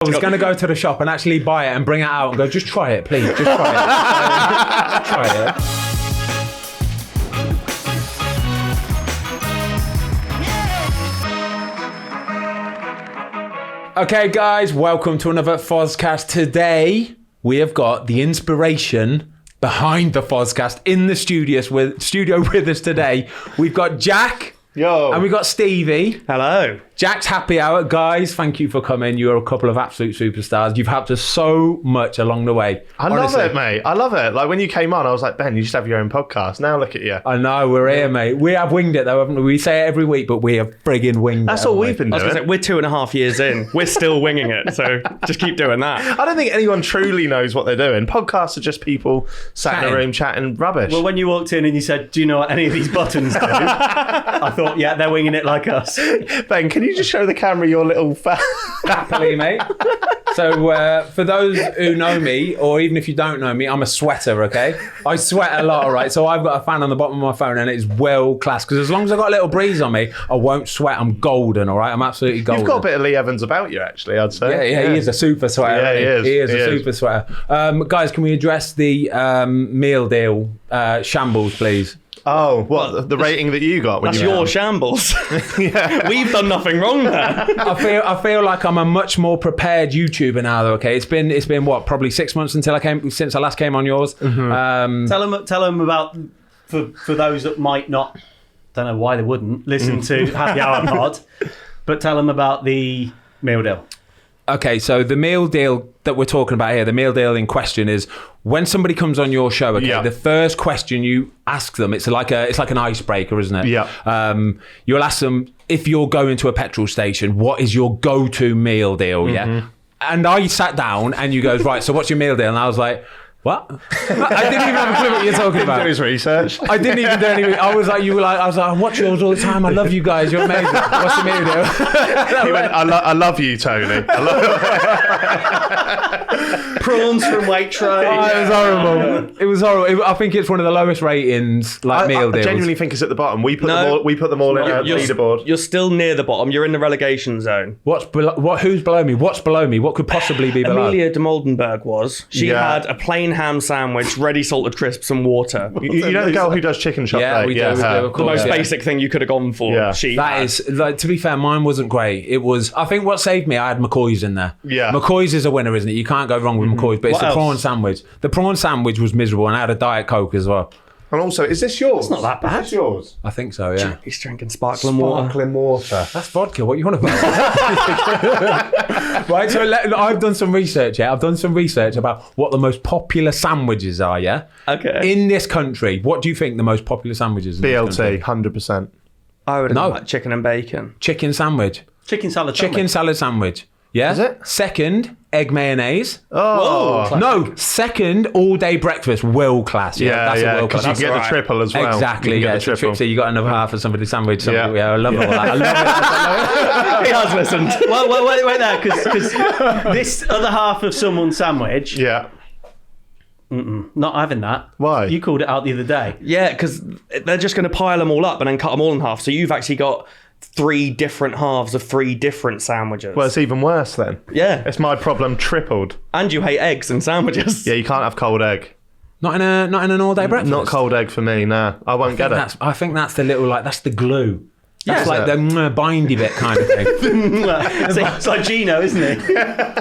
I was going to go to the shop and actually buy it and bring it out and go, just try it, please. Just try it. Try it. Okay, guys, welcome to another Fozcast. Today, we have got the inspiration behind the Fozcast in the studio with us today. We've got Jaack. Yo. And we've got Stevie. Hello. Jaack's happy hour. Guys, thank you for coming. You're a couple of absolute superstars. You've helped us so much along the way. Honestly. Love it, mate. I love it. Like, when you came on, I was like, Ben, you should have your own podcast. Now look at you. I know, we're here, mate. We have winged it, though, haven't we? We say it every week, but we have friggin' winged it. That's all we've been doing. I was gonna say, we're 2.5 years in. We're still winging it, so just keep doing that. I don't think anyone truly knows what they're doing. Podcasts are just people sat in a room chatting rubbish. Well, when you walked in and you said, do you know what any of these buttons do? I thought, yeah, they're winging it like us. Ben, can you just show the camera your little Happily, mate. So for those who know me, or even if you don't know me, I'm a sweater, okay? I sweat a lot, all right? So I've got a fan on the bottom of my phone and it's well class, because as long as I've got a little breeze on me, I won't sweat. I'm golden, all right? I'm absolutely golden. You've got a bit of Lee Evans about you, actually, I'd say. Yeah, he is a super sweater. Yeah, he is a super sweater. Guys, can we address the meal deal shambles, please? Oh, what, the rating that you got? When That's your shambles. Yeah. We've done nothing wrong there. I feel like I'm a much more prepared YouTuber now, though. Okay, it's been what, probably 6 months since I last came on yours. Mm-hmm. Tell them about, for those that might not, don't know why they wouldn't listen to Happy Hour Pod, but tell them about the meal deal. Okay, so the meal deal that we're talking about here, the meal deal in question is when somebody comes on your show, okay, the first question you ask them, it's like an icebreaker, isn't it? Yeah. You'll ask them, if you're going to a petrol station, what is your go-to meal deal, yeah? And I sat down and you goes, right, so what's your meal deal? And I was like, what? I didn't even have a clue what you're talking about. Didn't do his research. I didn't even do anything. I was like, I watch yours all the time. I love you guys. You're amazing. What's the meal deal? He went, I love you, Tony. Prawns from Waitrose. Oh, it was horrible. It was horrible. I think it's one of the lowest ratings, meal deals. I genuinely think it's at the bottom. We put them all in a leaderboard. You're still near the bottom. You're in the relegation zone. Who's below me? What's below me? What could possibly be below? Amelia de Moldenberg was. She had a plain ham sandwich, ready salted crisps and water. You know the girl who does chicken shop? Yeah, we do. The most basic thing you could have gone for. Yeah. That is, like, to be fair, mine wasn't great. It was, I think what saved me, I had McCoy's in there. Yeah. McCoy's is a winner, isn't it? You can't go wrong with McCoy's, but it's the prawn sandwich. The prawn sandwich was miserable, and I had a Diet Coke as well. And also, is this yours? It's not that bad. Is this yours? I think so, yeah. He's drinking sparkling water. That's vodka. What you want about? Right, so I've done some research, yeah? I've done some research about what the most popular sandwiches are, yeah? Okay. In this country, what do you think the most popular sandwiches are? BLT, 100%. I would have like chicken and bacon. Chicken sandwich. Chicken salad Sandwich. Yeah? Is it? Second, egg mayonnaise. Oh. Whoa. No, second, all-day breakfast, world class. That's a world class. Because you get the triple as well. Exactly, you yeah. the triple. So you got another half of somebody's sandwich. Yeah. I love all that. I love it. He has listened. Well, wait there, because this other half of someone's sandwich, Yeah. not having that. Why? You called it out the other day. Yeah, because they're just going to pile them all up and then cut them all in half. So you've actually got 3 different halves of 3 different sandwiches. Well, it's even worse then. Yeah. It's my problem tripled. And you hate eggs and sandwiches. Yeah, you can't have cold egg. Not in an all-day breakfast? Not cold egg for me, nah. I won't get it. I think that's the little, that's the glue. That's Yeah. like the bindy bit kind of thing. It's like Gino, isn't it?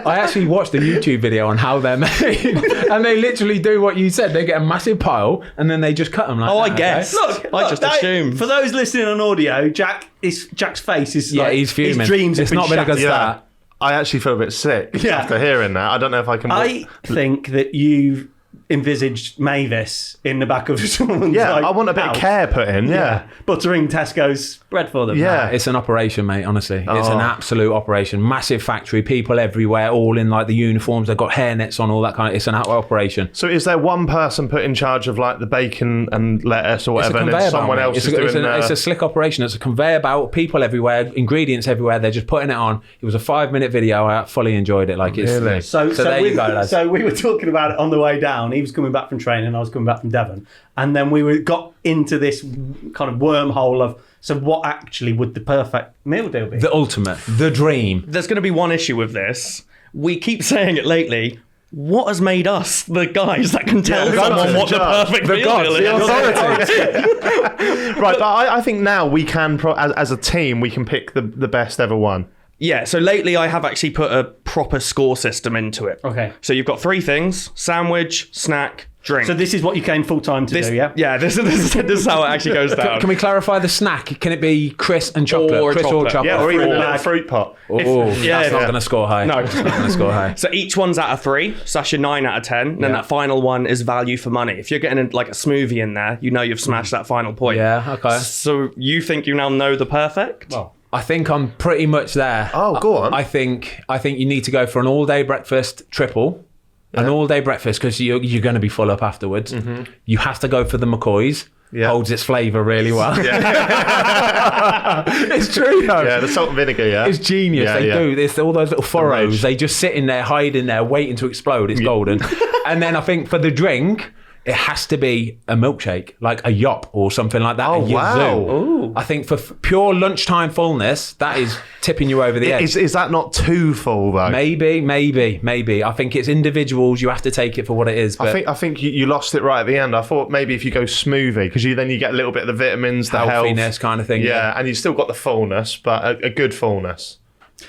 I actually watched a YouTube video on how they're made, and they literally do what you said. They get a massive pile, and then they just cut them like that. I guess. Okay? I just assumed. For those listening on audio, Jack's face is like, he's fuming. his dreams It's have not been a good shattered. start. I actually feel a bit sick after hearing that. I don't know if I can... I think that you envisaged Mavis in the back of someone's I want a bit of care put in, buttering Tesco's bread for them. Yeah. It's an operation, mate, honestly. It's an absolute operation. Massive factory, people everywhere, all in like the uniforms. They've got hairnets on, all that kind of... It's an operation. So is there one person put in charge of like the bacon and lettuce or whatever, and then someone else is doing... It's a slick operation. It's a conveyor belt, people everywhere, ingredients everywhere. They're just putting it on. It was a 5-minute video. I fully enjoyed it. Really? So there you go, lads. So we were talking about it on the way down. He was coming back from training, I was coming back from Devon, and then we got into this kind of wormhole of, so what actually would the perfect meal deal be? The ultimate, the dream. There's going to be one issue with this, we keep saying it lately. What has made us the guys that can tell someone what the perfect meal deal is? Right, but I think now we can, as a team, we can pick the best ever one. Yeah, so lately I have actually put a proper score system into it. Okay. So you've got 3 things: sandwich, snack, drink. So this is what you came full time to do, yeah? Yeah, this is how it actually goes down. Can we clarify the snack? Can it be crisp and chocolate? Or Crisp or chocolate. chocolate? Yeah, or even a fruit pot. That's not going to score high. No. It's not going to score high. So each one's out of 3, so that's your 9 out of 10. And then that final one is value for money. If you're getting like a smoothie in there, you know you've smashed that final point. Yeah, okay. So you think you now know the perfect? Well, I think I'm pretty much there. Oh, go on. I think you need to go for an all-day breakfast triple. An all-day breakfast, because you're going to be full up afterwards. Mm-hmm. You have to go for the McCoy's. Yeah. Holds its flavour really well. Yeah. It's true though. Yeah, the salt and vinegar, yeah. It's genius. Yeah, they do. There's all those little furrows. They just sit in there, hide in there, waiting to explode. It's golden. And then I think for the drink, it has to be a milkshake, like a Yop or something like that. Oh, wow. Ooh. I think for pure lunchtime fullness, that is tipping you over the edge. Is that not too full, though? Maybe. I think it's individuals. You have to take it for what it is. But I think you lost it right at the end. I thought maybe if you go smoothie, because then you get a little bit of the vitamins, the healthiness health. kind of thing. Yeah, and you've still got the fullness, but a good fullness.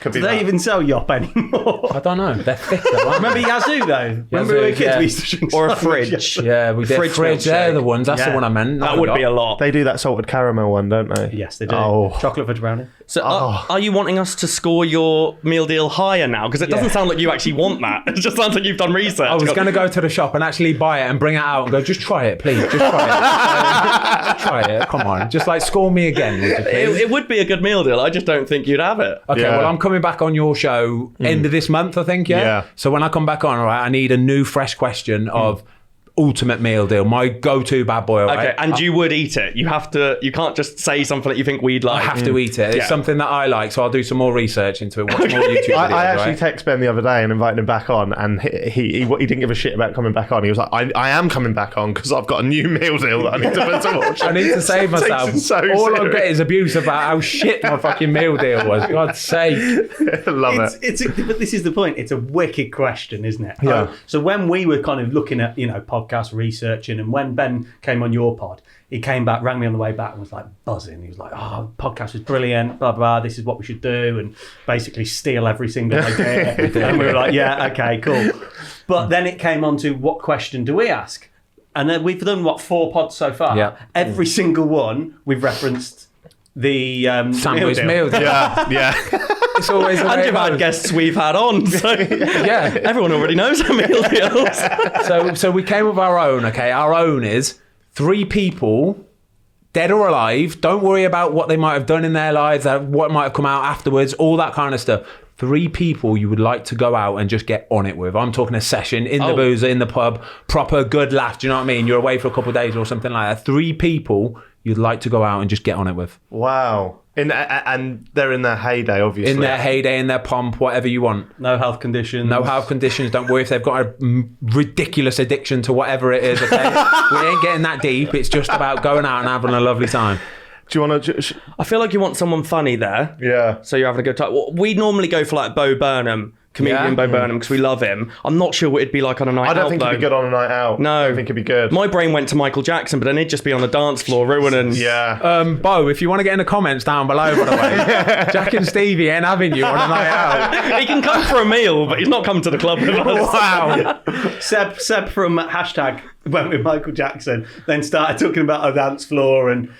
Could be do they that. even sell Yop anymore? I don't know. They're thick though, aren't they? Remember Yazoo though? Remember we were kids, we used to drink Or a so much fridge. Yazoo. Yeah, we did. Fridge, they're the ones. That's the one I meant. That would be a lot. They do that salted caramel one, don't they? Yes, they do. Oh. Chocolate fudge brownie. So are you wanting us to score your meal deal higher now? Because it doesn't sound like you actually want that. It just sounds like you've done research. I was going to go to the shop and actually buy it and bring it out and go, just try it, please. Just try it. Just try it. Come on. Just like score me again, would you please? It would be a good meal deal. I just don't think you'd have it. Okay, Yeah. well, I'm coming back on your show end of this month, I think, Yeah. So when I come back on, all right, I need a new, fresh question of ultimate meal deal, my go-to bad boy, all right? Okay, and you would eat it. You can't just say something that you think we'd like. I have to eat it. It's something that I like, so I'll do some more research into it. Watch more YouTube videos, I actually right? texted Ben the other day and invited him back on, and he didn't give a shit about coming back on. He was like, I am coming back on because I've got a new meal deal that I need to watch. I need to save myself. All I get is abuse about how shit my fucking meal deal was. God's sake. Love But this is the point. It's a wicked question, isn't it? Yeah. So when we were kind of looking at, podcast researching, and when Ben came on your pod, he came back, rang me on the way back and was like buzzing. He was like, oh, podcast was brilliant, blah, blah, this is what we should do, and basically steal every single idea. And we were like, yeah, okay, cool. But then it came on to what question do we ask? And then we've done, 4 pods so far? Yeah. Every single one, we've referenced the Sandwich meal deal. Yeah. It's always the way And it you've had goes. guests we've had on, so Yeah. everyone already knows our meal deals. So we came with our own, okay? Our own is 3 people, dead or alive. Don't worry about what they might have done in their lives, what might have come out afterwards, all that kind of stuff. 3 people you would like to go out and just get on it with. I'm talking a session in the boozer, in the pub, proper good laugh. Do you know what I mean? You're away for a couple of days or something like that. 3 people you'd like to go out and just get on it with. Wow. And they're in their heyday, obviously. In their heyday, in their pomp, whatever you want. No health conditions. No health conditions. Don't worry if they've got a ridiculous addiction to whatever it is. Okay, we ain't getting that deep. It's just about going out and having a lovely time. Do you want to... I feel like you want someone funny there. Yeah. So you're having a good time. Well, we normally go for like Bo Burnham, comedian Bo Burnham, because we love him. I'm not sure what it'd be like on a night out. I don't think it'd be good on a night out. No. I don't think it'd be good. My brain went to Michael Jackson, but then it'd just be on the dance floor ruining. Yeah. Bo, if you want to get in the comments down below, by the way, Jaack and Stevie ain't having you on a night out. He can come for a meal, but he's not coming to the club with us. Wow. Seb from hashtag went with Michael Jackson, then started talking about a dance floor, and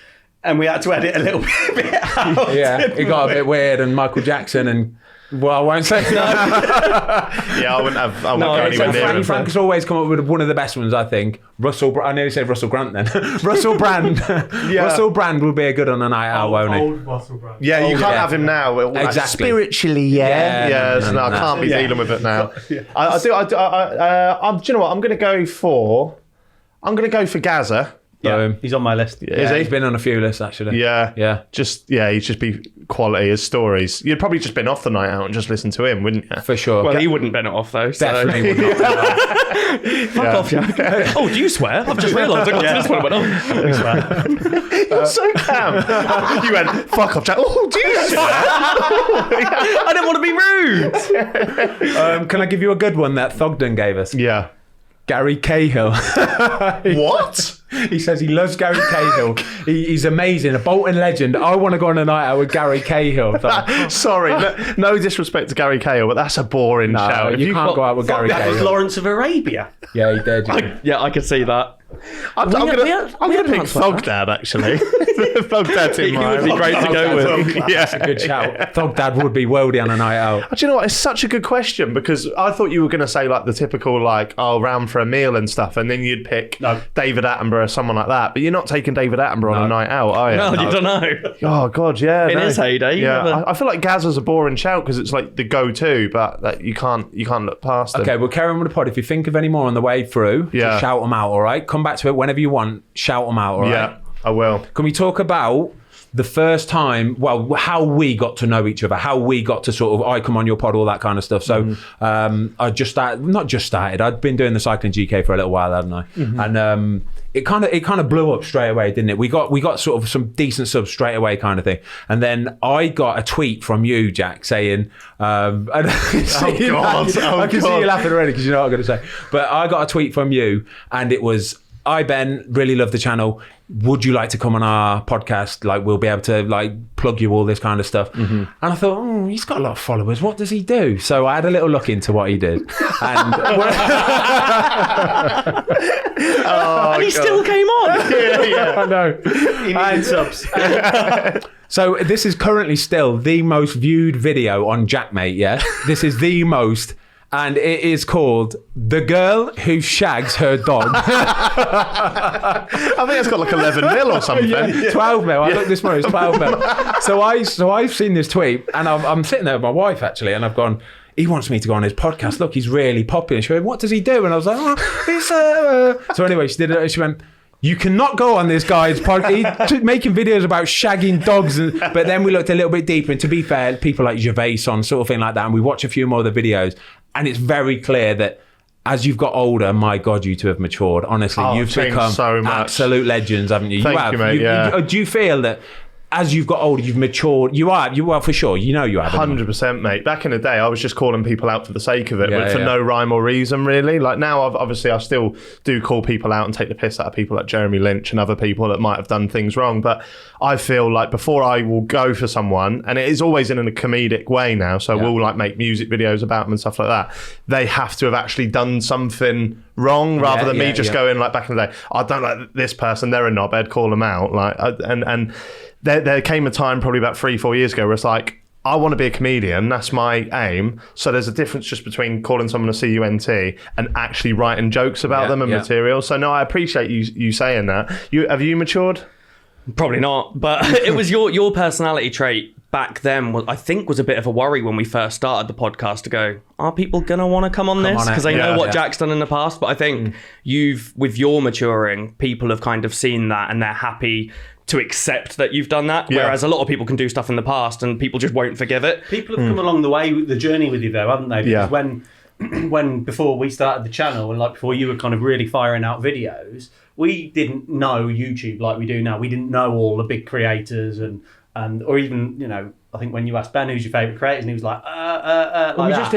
we had to edit a little bit out. Yeah, it got a bit weird, and Michael Jackson and. Well, I won't say no. Yeah, I wouldn't go anywhere near him. Frank has always come up with one of the best ones, I think. I nearly said Russell Grant then. Russell Brand. Yeah. Russell Brand will be a good on a night out, won't he? Old Russell Brand. Yeah, you can't have him now. Exactly. Spiritually, yeah. Yeah, I can't be Yeah. dealing with it now. Do you know what? I'm going to go for Gaza. Boom. He's on my list. Is he? He's been on a few lists actually. Yeah. Yeah. He'd just be quality. His stories. You'd probably just been off the night out and just listened to him, wouldn't you? For sure. Well, he wouldn't bend it off though. So. Definitely would not. Fuck off, Jack. Oh, do you swear? I've just realised I got to this one. I went, You're so calm. You went, fuck off, Jack. Oh, do you swear? I didn't want to be rude. Can I give you a good one that Thogden gave us? Yeah. Gary Cahill. What? He says he loves Gary Cahill. He's amazing, a Bolton legend. I want to go on a night out with Gary Cahill. Sorry, no disrespect to Gary Cahill, but that's a boring shout. You can't go out with Gary That was Cahill. Lawrence of Arabia. Yeah, he did. I could see that. I'm going to pick Thogdad, actually. Thogdad's in mine. It would be great to go with. Yeah. Good shout. Thogdad would be worldy on a night out. Do you know what? It's such a good question because I thought you were going to say like the typical like, round for a meal and stuff, and then you'd pick David Attenborough or someone like that. But you're not taking David Attenborough on a night out, are you? No, you don't know. Oh God, yeah. In his heyday, yeah. I feel like Gaz is a boring shout because it's like the go-to, but like, you can't look past it. Okay, we'll carry on with the pod. If you think of any more on the way through, just shout them out, all right? Come back to it whenever you want. Shout them out, all right? Yeah, I will. Can we talk about the first time, well, how we got to know each other, how we got to sort of, I come on your pod, all that kind of stuff. So I just started, I'd been doing the cycling GK for a little while, hadn't I? And it kind of blew up straight away, didn't it? We got sort of some decent subs straight away kind of thing. And then I got a tweet from you, Jack, saying, I can see you laughing already because you know what I'm going to say. But I got a tweet from you and it was, "Hi Ben, really love the channel. Would you like to come on our podcast? Like, we'll be able to like plug you, all this kind of stuff." And I thought, he's got a lot of followers. What does he do? So I had a little look into what he did, and And he still came on. I know. He needed subs. So this is currently still the most viewed video on Jaack Mate. Yeah, this is the most. And it is called "The Girl Who Shags Her Dog." I think it's got like 11 mil or something. 12 mil. I looked this morning, it's 12 mil. So I've seen this tweet and I'm sitting there with my wife actually, and I've gone, he wants me to go on his podcast. Look, he's really popular. She went, "What does he do?" And I was like, So anyway, she did it. She went, "You cannot go on this guy's podcast. He's making videos about shagging dogs." But then we looked a little bit deeper. And to be fair, people like Gervais on sort of thing like that. And we watch a few more of the videos. And it's very clear that as you've got older, my God, you two have matured. Honestly, you've become so much. Absolute legends, haven't you? Thank you, mate. Do you feel that as you've got older, you've matured? You are for sure. You know you have. 100%, mate. Back in the day, I was just calling people out for the sake of it, but for no rhyme or reason, really. Like now, I still do call people out and take the piss out of people like Jeremy Lynch and other people that might have done things wrong. But I feel like before I will go for someone, and it is always in a comedic way now, so we'll like make music videos about them and stuff like that, they have to have actually done something wrong rather than me just going like back in the day, "I don't like this person, they're a knobhead, call them out." Like, and there came a time probably about 3-4 years ago where it's like, I want to be a comedian, that's my aim. So there's a difference just between calling someone a CUNT and actually writing jokes about them and material. So no, I appreciate you saying that. Have you matured? Probably not, but it was your personality trait back then, I think, was a bit of a worry when we first started the podcast to go, are people going to want to come on this? Because they know what Jack's done in the past. But I think with your maturing, people have kind of seen that and they're happy to accept that you've done that. Whereas a lot of people can do stuff in the past and people just won't forgive it. People have come along the way, the journey with you though, haven't they? Because when before we started the channel and like before you were kind of really firing out videos, we didn't know YouTube like we do now. We didn't know all the big creators and or even, you know, I think when you asked Ben who's your favourite creators, and he was like,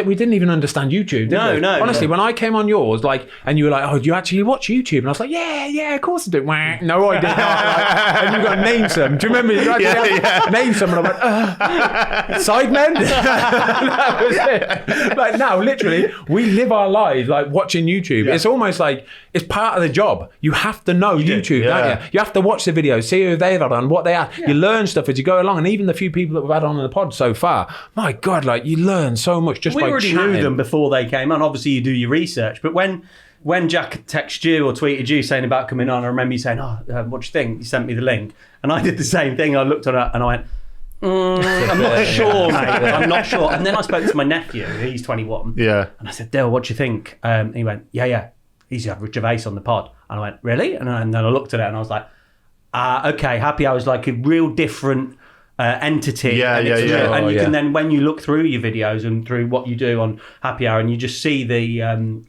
we didn't even understand YouTube, did we? No. Honestly, when I came on yours, like, and you were like, "Oh, do you actually watch YouTube?" And I was like, "Yeah, of course I do." Wah. No, I did not. Like, and you got to name some. Do you remember? You name some, and I went, Sidemen. That was it. Like now, literally, we live our lives like watching YouTube. It's almost like it's part of the job. You have to know YouTube, don't you? You have to watch the videos, see who they've done, what they are. You learn stuff as you go along, and even the few people that we've had on the pod so far, my God, like you learn so much just by chatting. We already knew them before they came on. Obviously, you do your research, but when Jack texted you or tweeted you saying about coming on, I remember you saying, "Oh, what do you think?" You sent me the link, and I did the same thing. I looked on it and I went, "I'm not sure, mate. I'm not sure." And then I spoke to my nephew, he's 21, and I said, "Dale, what do you think?" And he went, "Yeah." he's had Gervais on the pod. And I went, really? And then I looked at it and I was like, okay, Happy Hour is like a real different entity. And you can then, when you look through your videos and through what you do on Happy Hour, and you just see the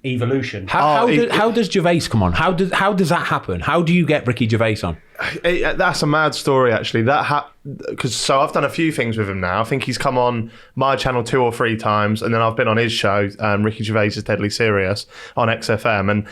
evolution. How does Gervais come on? How does that happen? How do you get Ricky Gervais on? That's a mad story, actually. Because I've done a few things with him now. I think he's come on my channel 2 or 3 times, and then I've been on his show, Ricky Gervais is Deadly Serious, on XFM, and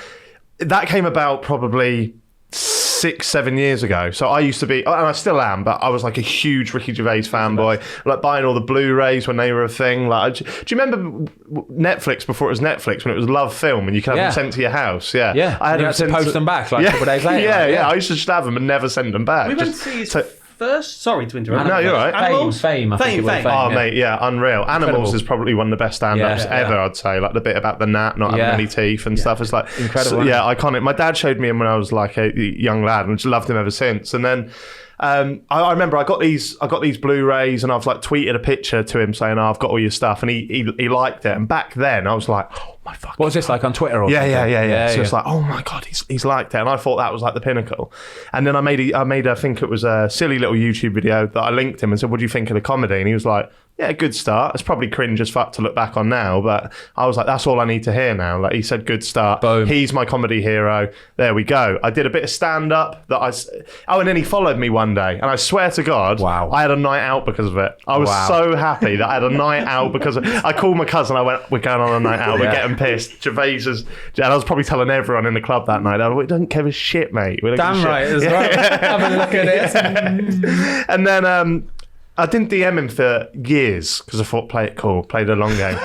that came about probably 6-7 years ago. So I used to be, and I still am, but I was like a huge Ricky Gervais fanboy, like buying all the Blu-rays when they were a thing. Like, do you remember Netflix before it was Netflix, when it was Love Film and you could have them sent to your house? Yeah. I had to post them back like a couple of days later. Yeah. I used to just have them and never send them back. We went to see his first. Sorry to interrupt. No, you're right. Fame. Oh, mate, unreal. Animals is probably one of the best stand-ups ever, I'd say. Like the bit about the gnat not having any teeth and stuff. It's like incredible. Iconic. My dad showed me him when I was like a young lad, and just loved him ever since. And then I remember I got these Blu-rays, and I've like tweeted a picture to him saying, I've got all your stuff, and he liked it. And back then I was like, oh my fuck. What was this, like on Twitter or something? Yeah. So it's like, oh my God, he's liked it. And I thought that was like the pinnacle. And then I made I think it was a silly little YouTube video that I linked him and said, what do you think of the comedy? And he was like, yeah, good start. It's probably cringe as fuck to look back on now, but I was like, that's all I need to hear now. Like, he said, good start. Boom. He's my comedy hero. There we go. I did a bit of stand-up and then he followed me one day, and I swear to God, I had a night out because of it. I was so happy that I had a night out because I called my cousin. I went, we're going on a night out. We're getting pissed. Gervais is, and I was probably telling everyone in the club that night, we don't give a shit, mate. Damn right, as well. Have a look at it. And then I didn't DM him for years because I thought, play it cool, play the long game.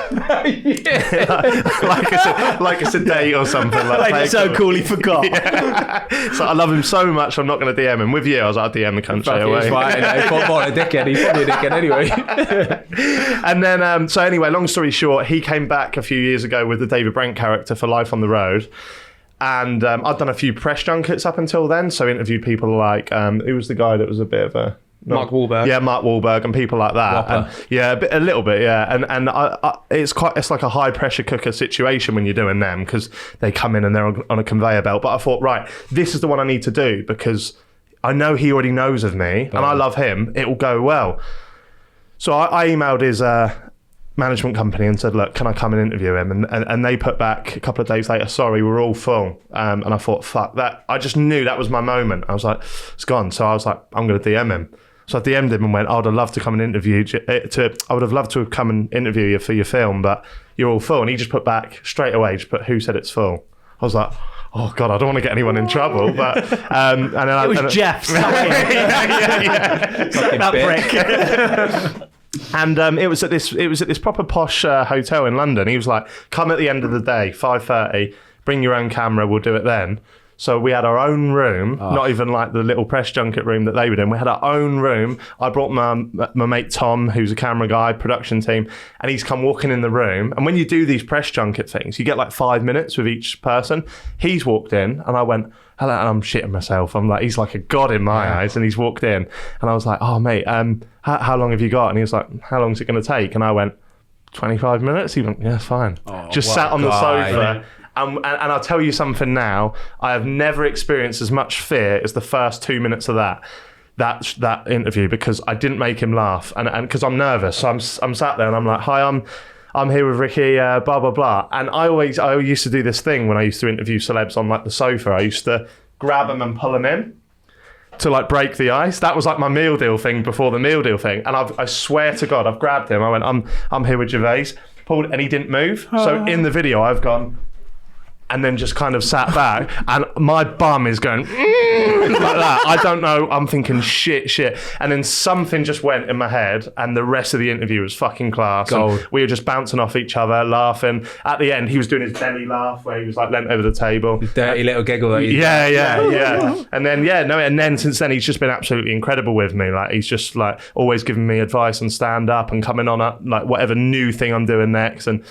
like it's a date or something. Like it's so cool he forgot. So I love him so much, I'm not going to DM him. With you, I was like, I'll DM the country away. He's fine. He's probably a dickhead anyway. And then, so anyway, long story short, he came back a few years ago with the David Brent character for Life on the Road. And I'd done a few press junkets up until then, so interviewed people like, who was the guy that was a bit of a... Mark Wahlberg. Yeah, Mark Wahlberg and people like that. And, a little bit. And it's like a high pressure cooker situation when you're doing them, because they come in and they're on a conveyor belt. But I thought, right, this is the one I need to do because I know he already knows of me and I love him. It will go well. So I emailed his management company and said, look, can I come and interview him? And they put back a couple of days later, sorry, we're all full. And I thought, fuck that. I just knew that was my moment. I was like, it's gone. So I was like, I'm going to DM him. So I DM'd him and went, I would have loved to come and interview I would have loved to have come and interview you for your film, but you're all full. And he just put back straight away, who said it's full? I was like, oh God, I don't want to get anyone in trouble. But and then it was Jeff. That prick. And it was at this proper posh hotel in London. He was like, come at the end of the day, 5:30, bring your own camera, we'll do it then. So we had our own room, not even like the little press junket room that they were in. We had our own room. I brought my mate Tom, who's a camera guy, production team, and he's come walking in the room. And when you do these press junket things, you get like 5 minutes with each person. He's walked in and I went, hello, and I'm shitting myself. I'm like, he's like a god in my eyes. And he's walked in and I was like, oh mate, how long have you got? And he was like, how long is it going to take? And I went, 25 minutes? He went, yeah, it's fine. Just sat on the sofa. And I'll tell you something now, I have never experienced as much fear as the first 2 minutes of that interview, because I didn't make him laugh, and because I'm nervous. So I'm sat there and I'm like, hi, I'm here with Ricky, blah blah blah. And I used to do this thing when I used to interview celebs on like the sofa. I used to grab them and pull them in to like break the ice. That was like my meal deal thing before the meal deal thing. And I swear to God, I've grabbed him. I went, I'm here with Gervais, pulled, and he didn't move. So in the video, I've gone. And then just kind of sat back, and my bum is going like that. I don't know. I'm thinking shit. And then something just went in my head, and the rest of the interview was fucking class. We were just bouncing off each other, laughing. At the end, he was doing his belly laugh, where he was like leant over the table. His dirty little giggle. That yeah. And then since then, he's just been absolutely incredible with me. Like, he's just like always giving me advice on stand up and coming on like whatever new thing I'm doing next, and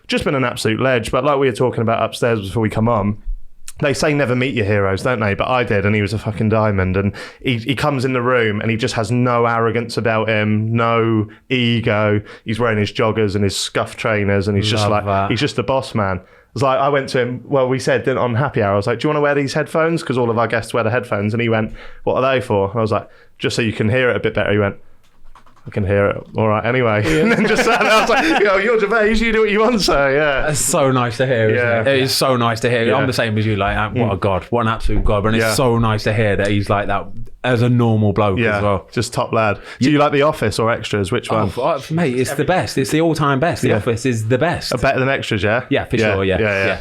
just been an absolute ledge. But like we were talking about upstairs before we come on, they say never meet your heroes, don't they? But I did, and he was a fucking diamond. And he comes in the room and he just has no arrogance about him, no ego. He's wearing his joggers and his scuff trainers, and he's just the boss man. was like, I went to him, well, we said on Happy Hour, I was like, do you want to wear these headphones? Because all of our guests wear the headphones. And he went, what are they for? And I was like, just so you can hear it a bit better. He went, I can hear it all right anyway. Yeah. And then just sat there, I was like, you're Gervais, you do what you want, so yeah. That's so nice to hear, isn't it? It is so nice to hear. Yeah. I'm the same as you, like, what a god, what an absolute god. And it's so nice to hear that he's like that as a normal bloke as well. Just top lad. Do you like The Office or Extras? Which one? Mate, it's the best. It's the all-time best. The Office is the best. Better than Extras, yeah? Yeah, for sure, yeah.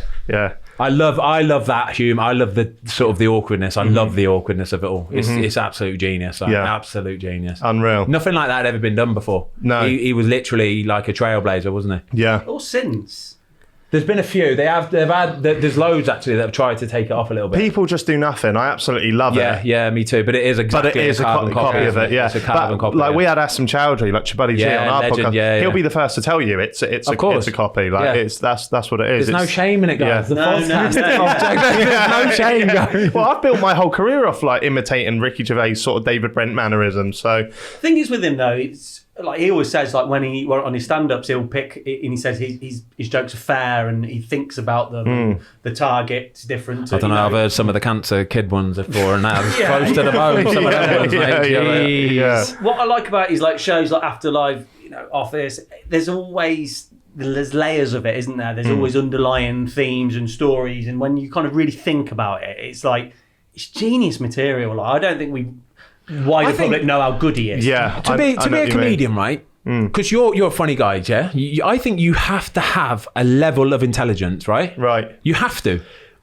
I love that humour. I love the sort of the awkwardness. I love the awkwardness of it all. It's absolute genius. Absolute genius. Unreal. Nothing like that had ever been done before. No. He was literally like a trailblazer, wasn't he? Yeah. Or since. There's been a few. There's loads actually that have tried to take it off a little bit. People just do nothing. I absolutely love it. Yeah, me too. But it is exactly a carbon copy of it. Yeah, it's a carbon copy. Like we had Asam Chowdhury, like Chabuddy G on our podcast. He'll be the first to tell you it's a copy. Like that's what it is. There's no shame in it, guys. The Fozcast. There's no shame, guys. Well, I've built my whole career off like imitating Ricky Gervais sort of David Brent mannerisms. So the thing is with him though, it's like he always says, like when he on his stand-ups, he'll pick and he says his jokes are fair and he thinks about them. The target's different. To, I don't know. I've heard some of the Cancer Kid ones before, and that was close to the bone. Some of them ones, mate. Jeez. What I like about his like shows like Afterlife, Office. There's layers of it, isn't there? There's always underlying themes and stories, and when you kind of really think about it, it's like it's genius material. Like, I don't think we. Why the public know how good he is. Yeah. To be a comedian, right? Because you're a funny guy, yeah? I think you have to have a level of intelligence, right? Right. You have to.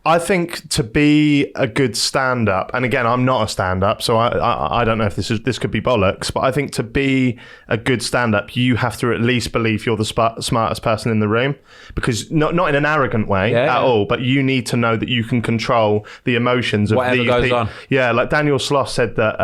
I think to be a good stand-up, and again, I'm not a stand-up, so I don't know if this could be bollocks, but I think to be a good stand-up, you have to at least believe you're the smartest person in the room, because not in an arrogant way at all, but you need to know that you can control the emotions of whatever these goes people. on. Yeah, like Daniel Sloss said that.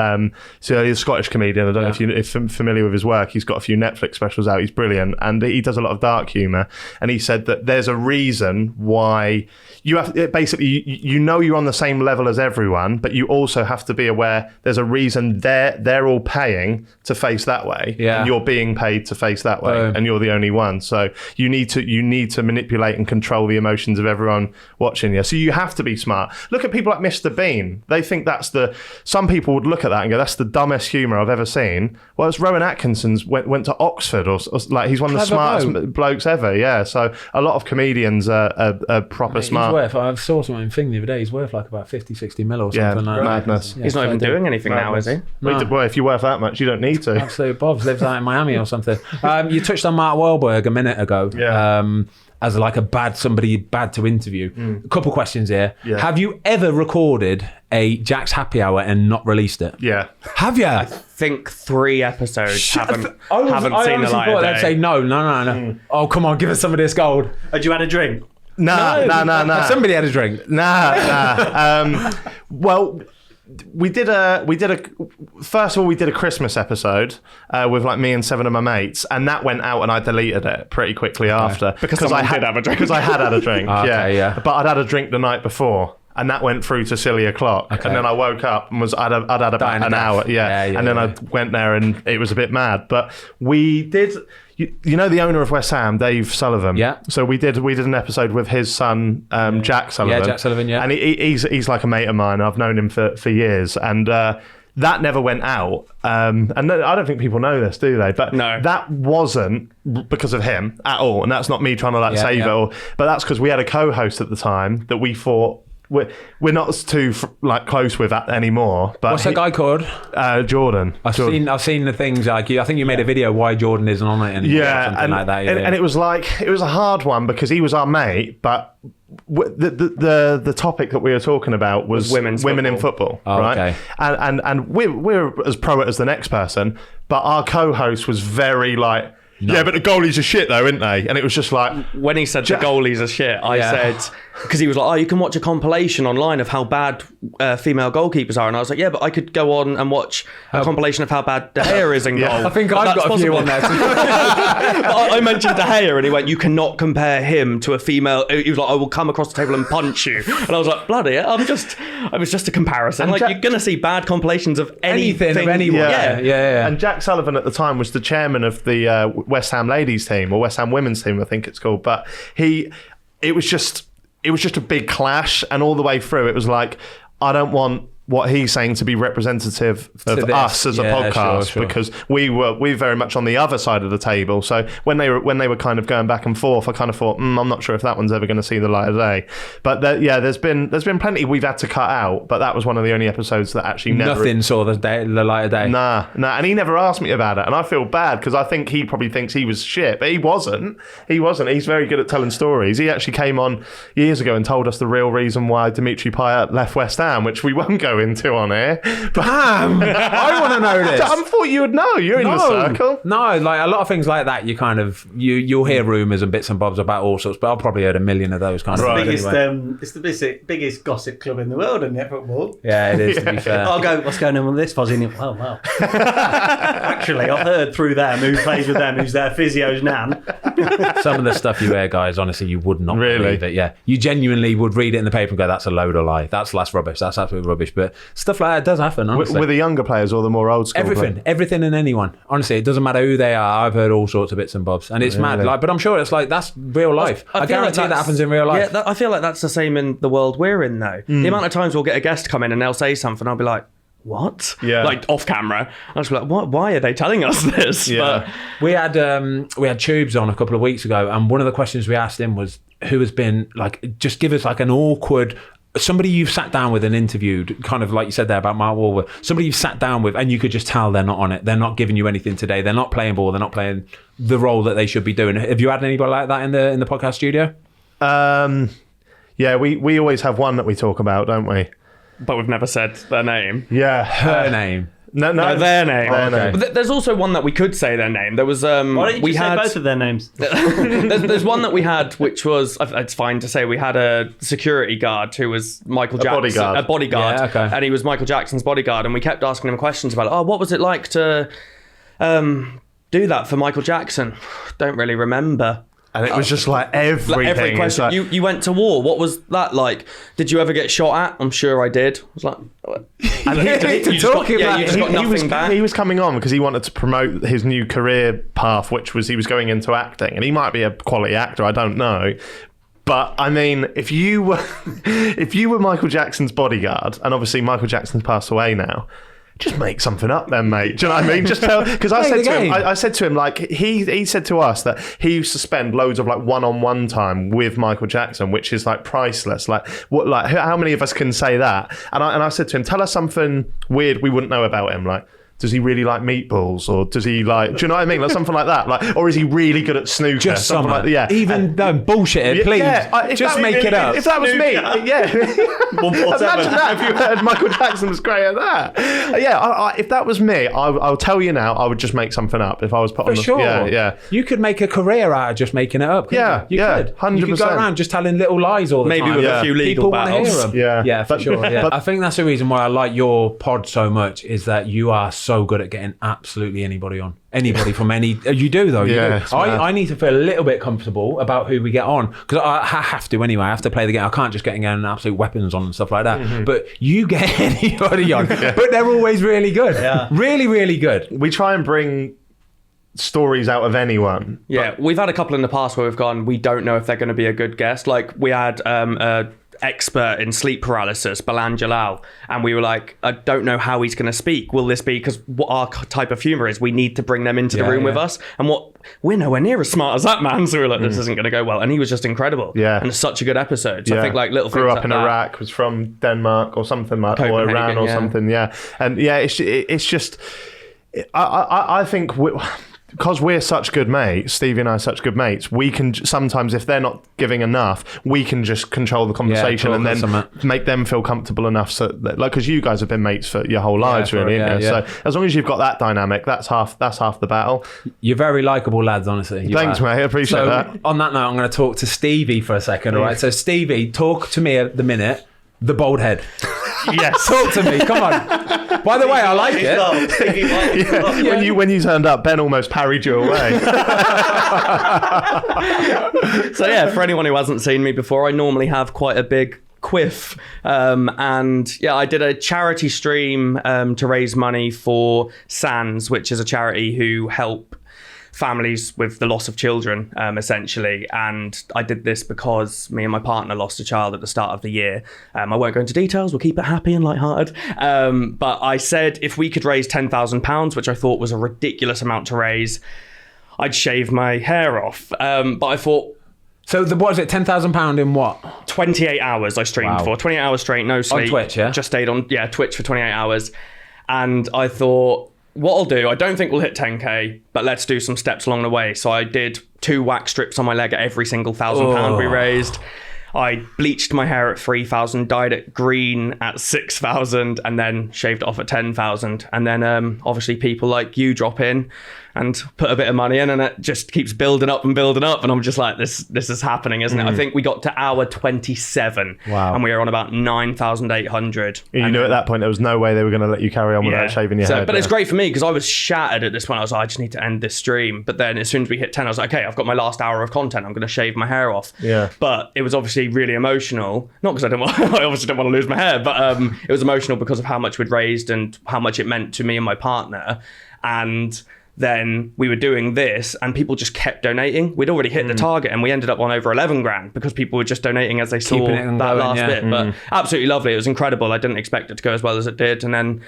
So he's a Scottish comedian. I don't know if you're familiar with his work. He's got a few Netflix specials out. He's brilliant, and he does a lot of dark humour. And he said that there's a reason why you have basically. You know you're on the same level as everyone, but you also have to be aware there's a reason they're all paying to face that way, and you're being paid to face that way, and you're the only one. So you need to manipulate and control the emotions of everyone watching you. So you have to be smart. Look at people like Mr. Bean. They think some people would look at that and go, that's the dumbest humour I've ever seen. Well, it's Rowan Atkinson's went to Oxford, or like he's one of the smartest blokes ever. Yeah. So a lot of comedians are proper smart. I saw something the other day. He's worth like about 50-60 mil or something like madness. that. He's not even doing anything now, is he? No. Well, if you're worth that much, you don't need to. Absolute Bobs lives out in Miami or something. You touched on Mark Wahlberg a minute ago. As like somebody bad to interview. A couple questions here. Have you ever recorded a Jack's Happy Hour and not released it? Yeah. Have you? I think 3 episodes haven't seen the light of day. They'd say no. Oh, come on, give us some of this gold. Had you had a drink? No. Somebody had a drink. Nah. Well, we did a first of all we did a Christmas episode with like me and 7 of my mates, and that went out and I deleted it pretty quickly after because I had a drink. Because I had a drink. Yeah. But I'd had a drink the night before. And that went through to silly o'clock. And then I woke up and I'd had about an hour. And then I went there and it was a bit mad. But we did, you know the owner of West Ham, Dave Sullivan? Yeah. So we did an episode with his son, Jaack Sullivan. Yeah, Jaack Sullivan, yeah. And he's like a mate of mine. I've known him for years. And that never went out. And I don't think people know this, do they? But no. That wasn't because of him at all. And that's not me trying to save it. But that's because we had a co-host at the time that we thought, we're not too close with that anymore. But what's that guy called? Jordan. I've seen the things like I think you made a video why Jordan isn't on it and something like that. And it was a hard one because he was our mate, but the topic that we were talking about was women in football, right? Okay. And we're as pro it as the next person, but our co-host was very like. No. Yeah, but the goalies are shit though, aren't they? And it was just like... When he said the goalies are shit, I said... Because he was like, you can watch a compilation online of how bad female goalkeepers are. And I was like, yeah, but I could go on and watch a compilation of how bad De Gea is in goal. I think I've got a few on there. I mentioned De Gea and he went, you cannot compare him to a female... He was like, I will come across the table and punch you. And I was like, bloody hell, it was just a comparison. And you're going to see bad compilations of anything. Of anyone. Yeah. And Jaack Sullivan at the time was the chairman of the West Ham ladies team, or West Ham women's team, I think it's called. But it was just... it was just a big clash, and all the way through it was like, I don't want what he's saying to be representative of us as a podcast, sure. Because we're very much on the other side of the table. So when they were kind of going back and forth, I kind of thought, I'm not sure if that one's ever going to see the light of day. But there's been plenty we've had to cut out, but that was one of the only episodes that actually nothing saw the light of day. Nah, and he never asked me about it, and I feel bad because I think he probably thinks he was shit, but he wasn't. He's very good at telling stories. He actually came on years ago and told us the real reason why Dimitri Payet left West Ham, which we won't go into on here. Damn, I want to know this. I thought you would know. You're in the circle. No, like a lot of things like that, you'll hear rumours and bits and bobs about all sorts, but I've probably heard a million of those kind of things. It's the biggest gossip club in the world, isn't it, football? Yeah, it is, to be fair. I'll go, what's going on with this, Fozzie? Oh, wow. Actually, I've heard through them who plays with them, who's their physio's nan. Some of the stuff you hear, guys, honestly, you would not believe it. Yeah, you genuinely would read it in the paper and go, that's a load of lie. That's rubbish. That's absolute rubbish. But stuff like that does happen, honestly. With the younger players or the more old school Everything and anyone. Honestly, it doesn't matter who they are. I've heard all sorts of bits and bobs. And it's mad. Like, but I'm sure it's like, that's real life. I guarantee that happens in real life. Yeah, I feel like that's the same in the world we're in, though. The amount of times we'll get a guest come in and they'll say something, I'll be like, what? Yeah. Like off camera. I was like, what? Why are they telling us this? Yeah. But we had Tubes on a couple of weeks ago, and one of the questions we asked him was, who has been like, just give us like an awkward, somebody you've sat down with and interviewed, kind of like you said there about Mark Wahlberg, somebody you've sat down with and you could just tell they're not on it. They're not giving you anything today. They're not playing ball. They're not playing the role that they should be doing. Have you had anybody like that in the podcast studio? Yeah, we always have one that we talk about, don't we? But we've never said their name. Yeah. Her name. No, their name. Okay. But there's also one that we could say their name. There was Why don't you say both of their names? there's one that we had, which was, it's fine to say, we had a security guard who was Michael Jackson, a bodyguard, yeah, okay. And he was Michael Jackson's bodyguard, and we kept asking him questions about, what was it like to do that for Michael Jackson? Don't really remember. And it was just like everything. Like every question. Like, you went to war. What was that like? Did you ever get shot at? I'm sure I did. I was like, and you just got nothing back. He was coming on because he wanted to promote his new career path, which was he was going into acting, and he might be a quality actor. I don't know. But I mean, if you were Michael Jackson's bodyguard, and obviously Michael Jackson's passed away now, just make something up then, mate. Do you know what I mean? Just tell, because I said to him, like, he said to us that he used to spend loads of like one-on-one time with Michael Jackson, which is like priceless. Like, what, like, how many of us can say that? And I said to him, tell us something weird we wouldn't know about him, like, does he really like meatballs, or does he like? Do you know what I mean? Like something like that. Like, or is he really good at snooker? Just something like that. Yeah. Even bullshit it, please. Just make it up. If that was me, yeah. Imagine that if you heard Michael Jackson was great at that. If that was me, I'll tell you now, I would just make something up if I was put on the. For sure. Yeah. You could make a career out of just making it up. Yeah. You could. 100%. You could go around just telling little lies all the Maybe time. with a few legal People battles. want to hear them. Yeah. For sure. Yeah. I think that's the reason why I like your pod so much, is that you are so good at getting absolutely anybody on. Anybody from any... You do, though. Yeah, I need to feel a little bit comfortable about who we get on, because I have to anyway. I have to play the game. I can't just get absolute weapons on and stuff like that. Mm-hmm. But you get anybody on. But they're always really good. Yeah. Really, really good. We try and bring stories out of anyone. Yeah, we've had a couple in the past where we've gone, we don't know if they're going to be a good guest. Like, we had expert in sleep paralysis, Balan Jalal, and we were like, I don't know how he's going to speak. Will this be, because what our type of humour is, we need to bring them into the room with us, and we're nowhere near as smart as that man, so we were like, this isn't going to go well, and he was just incredible. And it's such a good episode. So I think like little grew things up in like Iraq, was from Denmark or something like, or Iran or something. And it's just I think because we're such good mates, Stevie and I are such good mates, we can sometimes, if they're not giving enough, we can just control the conversation and then make them feel comfortable enough. So, like, because you guys have been mates for your whole lives, really. So as long as you've got that dynamic, that's half the battle. You're very likeable lads, honestly. Thanks, mate. I appreciate that. On that note, I'm going to talk to Stevie for a second. All right. So Stevie, talk to me at the minute. The bald head. Yes. Talk to me. Come on. By the way, I like it. When you turned up, Ben almost parried you away. So yeah, for anyone who hasn't seen me before, I normally have quite a big quiff, and I did a charity stream to raise money for SANS, which is a charity who help families with the loss of children, essentially. And I did this because me and my partner lost a child at the start of the year. I won't go into details. We'll keep it happy and lighthearted. But I said if we could raise £10,000, which I thought was a ridiculous amount to raise, I'd shave my hair off. But I thought... So what was it, £10,000 in what? 28 hours I streamed for. 28 hours straight, no sleep. On Twitch, yeah? Just stayed on, Twitch for 28 hours. And I thought, what I'll do, I don't think we'll hit 10k, but let's do some steps along the way. So I did 2 wax strips on my leg at every single £1,000 we raised. I bleached my hair at 3,000, dyed it green at 6,000, and then shaved it off at 10,000. And then obviously people like you drop in and put a bit of money in, and it just keeps building up. And I'm just like, this is happening, isn't it? I think we got to hour 27. Wow. And we were on about 9,800. You knew at that point there was no way they were going to let you carry on without shaving your head. But it's great for me because I was shattered at this point. I was like, I just need to end this stream. But then as soon as we hit 10, I was like, okay, I've got my last hour of content. I'm going to shave my hair off. Yeah. But it was obviously really emotional. Not because I obviously don't want to lose my hair, but it was emotional because of how much we'd raised and how much it meant to me and my partner. And then we were doing this and people just kept donating. We'd already hit the target and we ended up on over 11 grand because people were just donating as they saw that last bit. But absolutely lovely. It was incredible. I didn't expect it to go as well as it did. And then,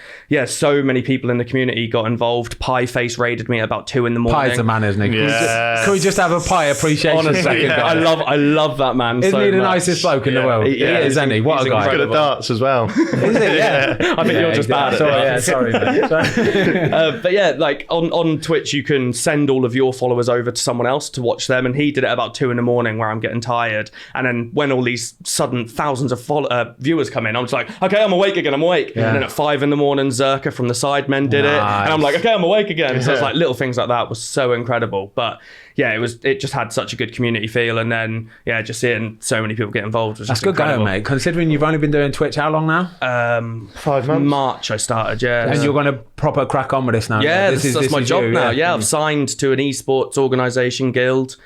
so many people in the community got involved. Pie Face raided me at about 2 a.m. Pie's the man, isn't he? Yes. Can we just have a pie appreciation Honestly, second, guys? I love that man. Isn't so he the much. nicest bloke in the world? He is, isn't he? What a guy. Good at darts as well. Is it? Yeah. I think you're just bad at that. Sorry, mate. But like on Twitch, you can send all of your followers over to someone else to watch them, and he did it about 2 a.m. where I'm getting tired, and then when all these sudden thousands of viewers come in, I'm just like, okay, I'm awake again, and then at 5 a.m. Zerka from the Sidemen did it, and I'm like, okay, I'm awake again. So it's like little things like that was so incredible. But it just had such a good community feel, and then just seeing so many people get involved was that's just good incredible. going, mate. Considering you've only been doing Twitch how long now? 5 months. March I started, and you're going to proper crack on with this now. Yeah, that's my job now. Yeah, I've signed to an esports organisation guild,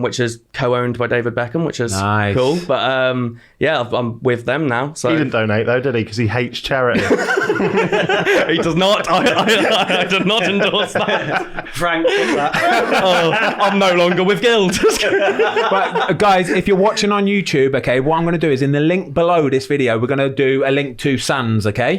which is co-owned by David Beckham, which is cool. But I'm with them now. So he didn't donate though, did he? Because he hates charity. He does not. I did not endorse that. Frank, I'm no longer with guild. But guys, if you're watching on YouTube, okay, what I'm going to do is in the link below this video, we're going to do a link to Sans, okay?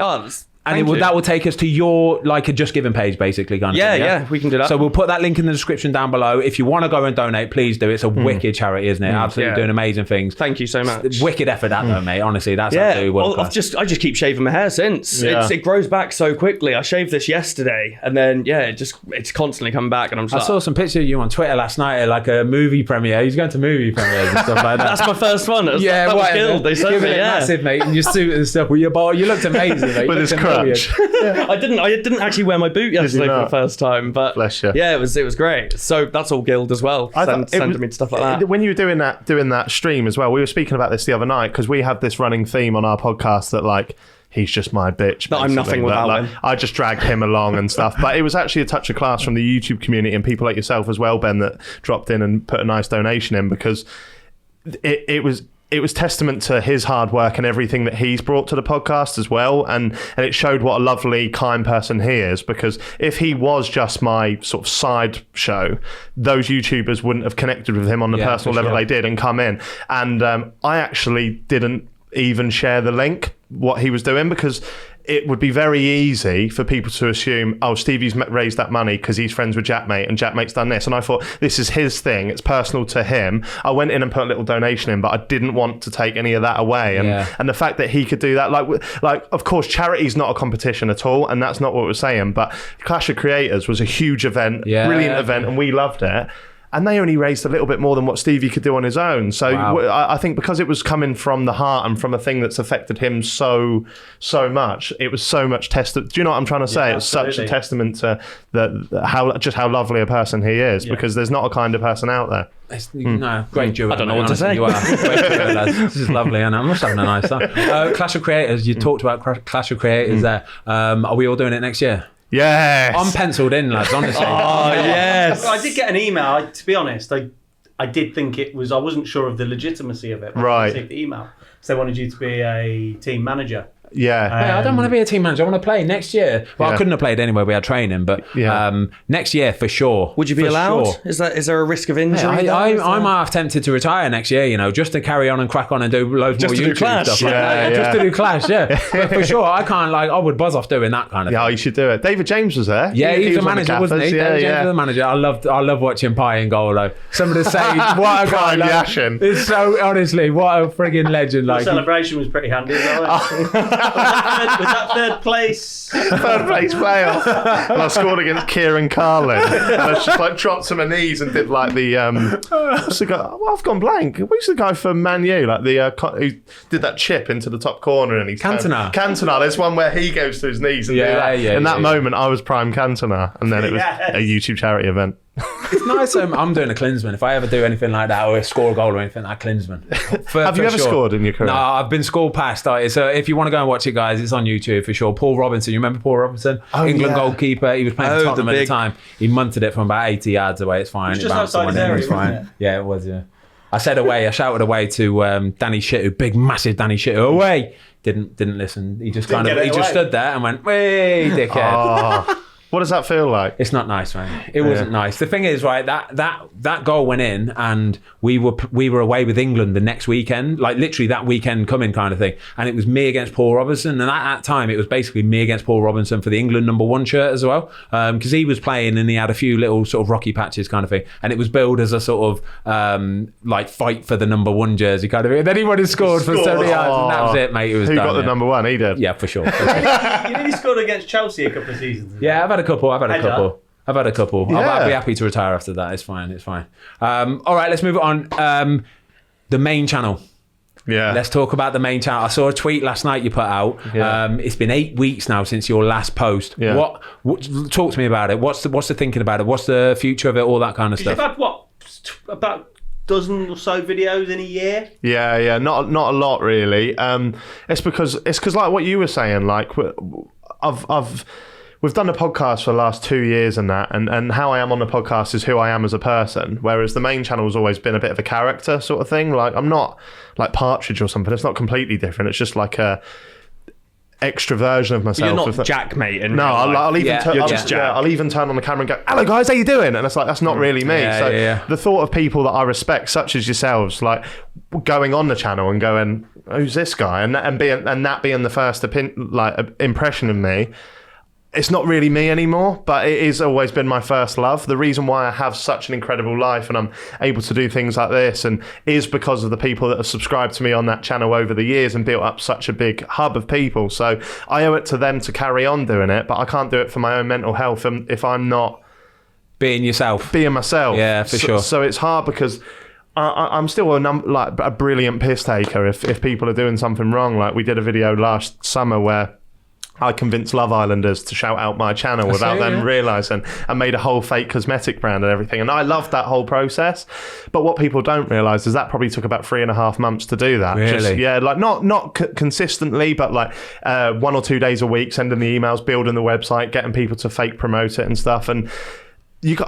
And that will take us to your a Just Giving page, basically. Kind of thing, yeah, we can do that. So we'll put that link in the description down below. If you want to go and donate, please do. It's a wicked charity, isn't it? Absolutely doing amazing things. Thank you so much. Wicked effort, that though, mate. Honestly, that's absolutely world class. I just keep shaving my hair since. It grows back so quickly. I shaved this yesterday, and then it's constantly coming back, and I'm just. I saw some pictures of you on Twitter last night at like a movie premiere. He's going to movie premieres and stuff like that. That's my first one. That was guild. They said massive, mate, in your suit and stuff with your bar. You looked amazing, mate. With his crutch. I didn't actually wear my boot yesterday for the first time, but bless you. Yeah, it was great. So that's all guild as well. Sending me stuff like that. When you were doing that stream as well, we were speaking about this the other night because we have this running theme on our podcast that he's just my bitch. But I'm nothing without him. I just dragged him along and stuff. But it was actually a touch of class from the YouTube community and people like yourself as well, Ben, that dropped in and put a nice donation in because it was testament to his hard work and everything that he's brought to the podcast as well. And it showed what a lovely, kind person he is, because if he was just my sort of side show, those YouTubers wouldn't have connected with him on the personal level they did and come in. And I actually didn't even share the link, what he was doing, because it would be very easy for people to assume, Stevie's raised that money because he's friends with Jaack Mate and Jaack Mate's done this. And I thought, this is his thing. It's personal to him. I went in and put a little donation in, but I didn't want to take any of that away. And the fact that he could do that, of course, charity's not a competition at all. And that's not what we're saying. But Clash of Creators was a huge event, brilliant event, and we loved it. And they only raised a little bit more than what Stevie could do on his own. So I think because it was coming from the heart and from a thing that's affected him so much, it was so much testament. Do you know what I'm trying to say? It's such a testament to how lovely a person he is, because there's not a kinder person out there. No, great duo. I don't know what to say. You are. Great duo, lads. This is lovely, and I'm just having a nice time. Clash of Creators, you talked about Clash of Creators there. Are we all doing it next year? Yes. I'm penciled in, lads, honestly. Yes. I did get an email. To be honest, I did think it was. I wasn't sure of the legitimacy of it. Right. I received the email. So they wanted you to be a team manager. I don't want to be a team manager. I want to play next year. Well, I couldn't have played anyway. We had training, but next year for sure. Would you be allowed? Sure. Is there a risk of injury? I'm half tempted to retire next year, you know, just to carry on and crack on and do loads more YouTube stuff. Just to do Clash, But for sure, I can't, I would buzz off doing that kind of thing. Yeah, you should do it. David James was there. Yeah, he was the manager, wasn't he? David James was the manager. I love watching Pi in goal, though. Some of the saves, what a guy. Yashin. It's so, honestly, what a frigging legend. The celebration was pretty handy, wasn't it? Was that third place? Third place playoff. And I scored against Kieran Carlin. And I just dropped to my knees and did what's the guy? Well, I've gone blank. Who's the guy from Man U? Who did that chip into the top corner and he's Cantona. There's one where he goes to his knees and do that. In that moment, I was prime Cantona, and then it was a YouTube charity event. It's nice. I'm doing a Klinsmann. If I ever do anything like that or score a goal or anything like Klinsmann. Have you ever scored in your career? No, I've been scored past. So if you want to go and watch it, guys, it's on YouTube for sure. Paul Robinson, you remember Paul Robinson? England goalkeeper. He was playing for Tottenham at the time. He munted it from about 80 yards away. It's fine. It was just outside his area, wasn't it? Yeah, it was, I shouted away to Danny Shittu, big massive Danny Shittu, away. Didn't listen. He just just stood there and went, "Way, dickhead." What does that feel like? It's not nice, man. It wasn't nice. The thing is, right, that goal went in, and we were away with England the next weekend, like literally that weekend coming kind of thing. And it was me against Paul Robinson, and at that time it was basically me against Paul Robinson for the England #1 shirt as well, because he was playing and he had a few little sort of rocky patches kind of thing, and it was billed as a sort of fight for the #1 jersey kind of thing. And then he would have scored for 70 yards, and that was it, mate. It was Who done, got the #1? He did. Yeah, for sure. You nearly scored against Chelsea a couple of seasons ago. Yeah, I've had a couple. Yeah. I'll be happy to retire after that. It's fine. All right, let's move on. The main channel. Yeah. Let's talk about the main channel. I saw a tweet last night you put out. Yeah. It's been 8 weeks now since your last post. Yeah. What talk to me about it. What's the thinking about it? What's the future of it? All that kind of stuff. You've had about dozen or so videos in a year? Yeah. Not a lot really. It's because like what you were saying, like we've done a podcast for the last 2 years and that, and how I am on the podcast is who I am as a person, whereas the main channel has always been a bit of a character sort of thing. Like I'm not like Partridge or something. It's not completely different. It's just like a extra version of myself. You're not Jaack Mate. No, I'll even turn on the camera and go, "Hello guys, how you doing?" And it's like, that's not really me. The thought of people that I respect, such as yourselves, like going on the channel and going, "Who's this guy?" and that being the first impression of me. It's not really me anymore, but it has always been my first love. The reason why I have such an incredible life and I'm able to do things like this and is because of the people that have subscribed to me on that channel over the years and built up such a big hub of people. So I owe it to them to carry on doing it, but I can't do it for my own mental health if I'm not being myself. Yeah, for sure. So it's hard because I'm still a brilliant piss taker if people are doing something wrong. Like we did a video last summer where I convinced Love Islanders to shout out my channel without them realising, and made a whole fake cosmetic brand and everything. And I loved that whole process. But what people don't realise is that probably took about 3.5 months to do that. Really? Not consistently, but 1 or 2 days a week, sending the emails, building the website, getting people to fake promote it and stuff. And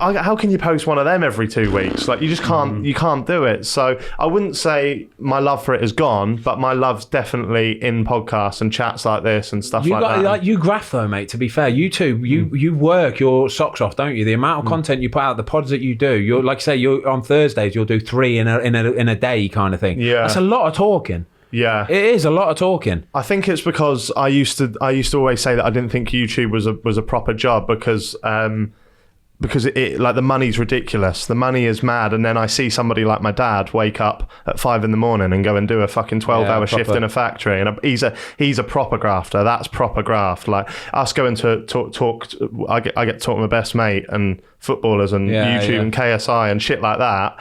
how can you post one of them every 2 weeks? Like you just can't. You can't do it. So I wouldn't say my love for it is gone, but my love's definitely in podcasts and chats like this and stuff that. You graph though, mate. To be fair, you too. You work your socks off, don't you? The amount of content you put out, the pods that you do. You're like say you're on Thursdays. You'll do 3 in a day, kind of thing. Yeah, that's a lot of talking. Yeah, it is a lot of talking. I think it's because I used to always say that I didn't think YouTube was a proper job because it like the money's ridiculous. The money is mad, and then I see somebody like my dad wake up at 5 a.m. and go and do a fucking 12-hour shift in a factory, and he's a proper grafter. That's proper graft. Like us going to talk. I get to talk to my best mate and footballers and YouTube and KSI and shit like that.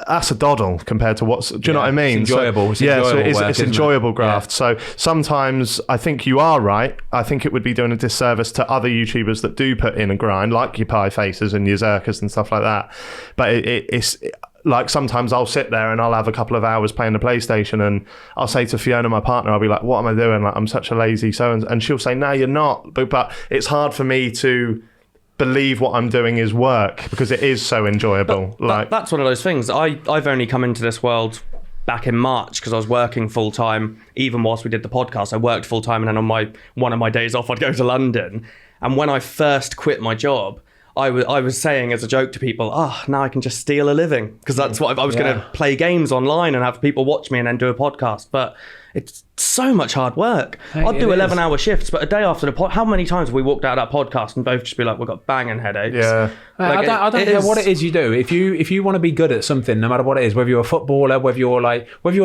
That's a doddle compared to what's. Do you know what I mean? It's enjoyable. It's enjoyable graft. Yeah. So sometimes I think you are right. I think it would be doing a disservice to other YouTubers that do put in a grind, like your Pie Faces and your Zerkas and stuff like that. But it's like sometimes I'll sit there and I'll have a couple of hours playing the PlayStation, and I'll say to Fiona, my partner, I'll be like, "What am I doing? Like I'm such a lazy and she'll say, "No, you're not." But it's hard for me to believe what I'm doing is work because it is so enjoyable. That's one of those things. I've only come into this world back in March because I was working full time. Even whilst we did the podcast, I worked full time, and then on one of my days off, I'd go to London. And when I first quit my job, I was saying as a joke to people, now I can just steal a living, because that's what I was going to play games online and have people watch me and then do a podcast. But it's so much hard work. I'd do 11-hour shifts, but a day after the how many times have we walked out of that podcast and both just be like, we've got banging headaches? Yeah. I don't care what it is you do. If you want to be good at something, no matter what it is, whether you're a footballer, whether you're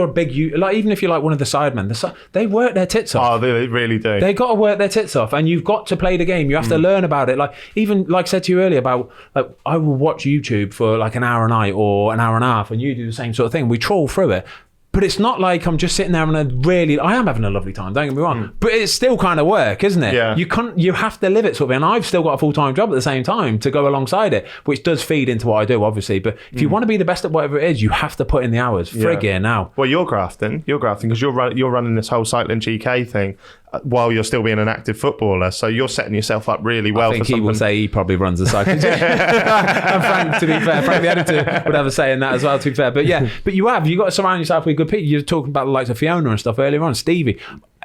a big, even if you're like one of the sidemen, they work their tits off. Oh, they really do. They got to work their tits off, and you've got to play the game. You have to learn about it. Like I said to you earlier about, I will watch YouTube for like an hour a night or an hour and a half, and you do the same sort of thing. We trawl through it. But it's not like I'm just sitting there and I am having a lovely time, don't get me wrong. But it's still kind of work, isn't it? Yeah. You have to live it sort of, and I've still got a full-time job at the same time to go alongside it, which does feed into what I do, obviously. But if you want to be the best at whatever it is, you have to put in the hours. Friggin' now. Well, you're grafting because you're running this whole cycling GK thing while you're still being an active footballer, so you're setting yourself up really well. I think he will say he probably runs the cycling. And Frank, to be fair, Frank the editor would have a say in that as well, to be fair. But you got to surround yourself with good people. You're talking about the likes of Fiona and stuff earlier on, Stevie.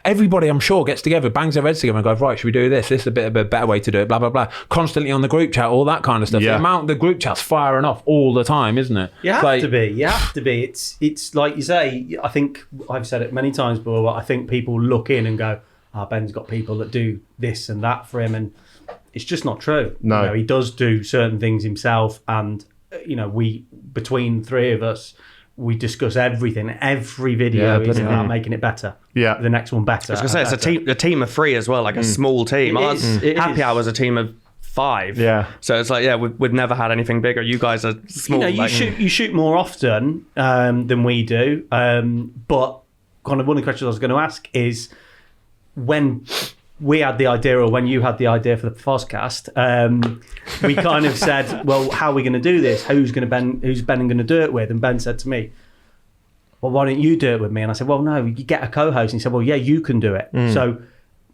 Everybody, I'm sure, gets together, bangs their heads together and goes, right, should we do this? This is a bit of a better way to do it, blah, blah, blah. Constantly on the group chat, all that kind of stuff. The group chat's firing off all the time, isn't it? You have to be. It's like you say, I think I've said it many times before, I think people look in and go, Ben's got people that do this and that for him, and it's just not true. No. He does do certain things himself, and we, between three of us, we discuss everything. Every video is about making it better. Yeah, the next one better. I was going to say, it's a team of three as well, like a small team. Happy Hour's a team of 5. Yeah. So it's like, we've never had anything bigger. You guys are small. You shoot more often than we do. But kind of one of the questions I was going to ask is, when we had the idea, or when you had the idea for the Fozcast, we kind of said, well, how are we going to do this? Who's Ben going to do it with? And Ben said to me, well, why don't you do it with me? And I said, well, no, you get a co-host. And he said, well, yeah, you can do it. So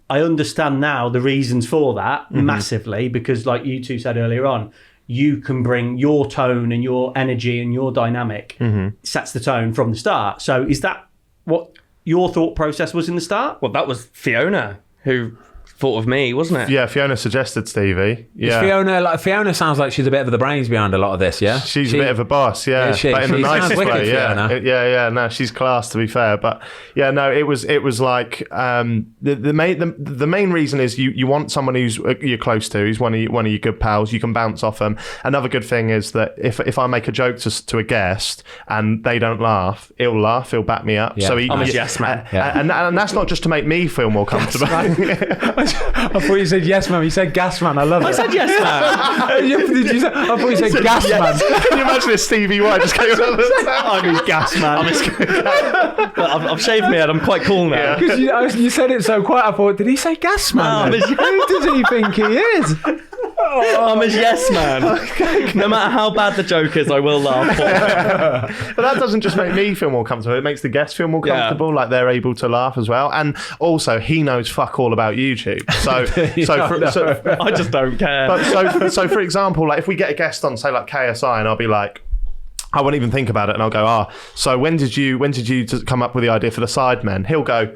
I understand now the reasons for that massively, because like you two said earlier on, you can bring your tone and your energy and your dynamic sets the tone from the start. So is that what your thought process was in the start? Well, that was Fiona who thought of me, wasn't it? Yeah, Fiona suggested Stevie. Yeah. Fiona sounds like she's a bit of the brains behind a lot of this, yeah? She's a bit of a boss, yeah. But in the nicest way, yeah. No, she's class, to be fair. But yeah, no, it was like the main reason is you want someone who's you're close to, who's one of your good pals. You can bounce off them. Another good thing is that if I make a joke to a guest and they don't laugh, he'll back me up. Yeah. So I'm a yes man. And that's not just to make me feel more comfortable. I thought you said yes, man. You said gas, man. I love it. I said yes, man. Did you say? I thought you said gas, man. Can you imagine if Stevie White just came out and said, I'm his gas man. I've shaved my head. I'm quite cool now. Because you said it so quiet. I thought, did he say gas, man? Who does he think he is? I'm a yes man. No matter how bad the joke is, I will laugh for it. But that doesn't just make me feel more comfortable. It makes the guests feel more comfortable. Like they're able to laugh as well. And also, he knows fuck all about YouTube. So I just don't care. But so for example, like if we get a guest on, say like KSI, and I'll be like, I won't even think about it, and I'll go, so when did you come up with the idea for the Sidemen? He'll go,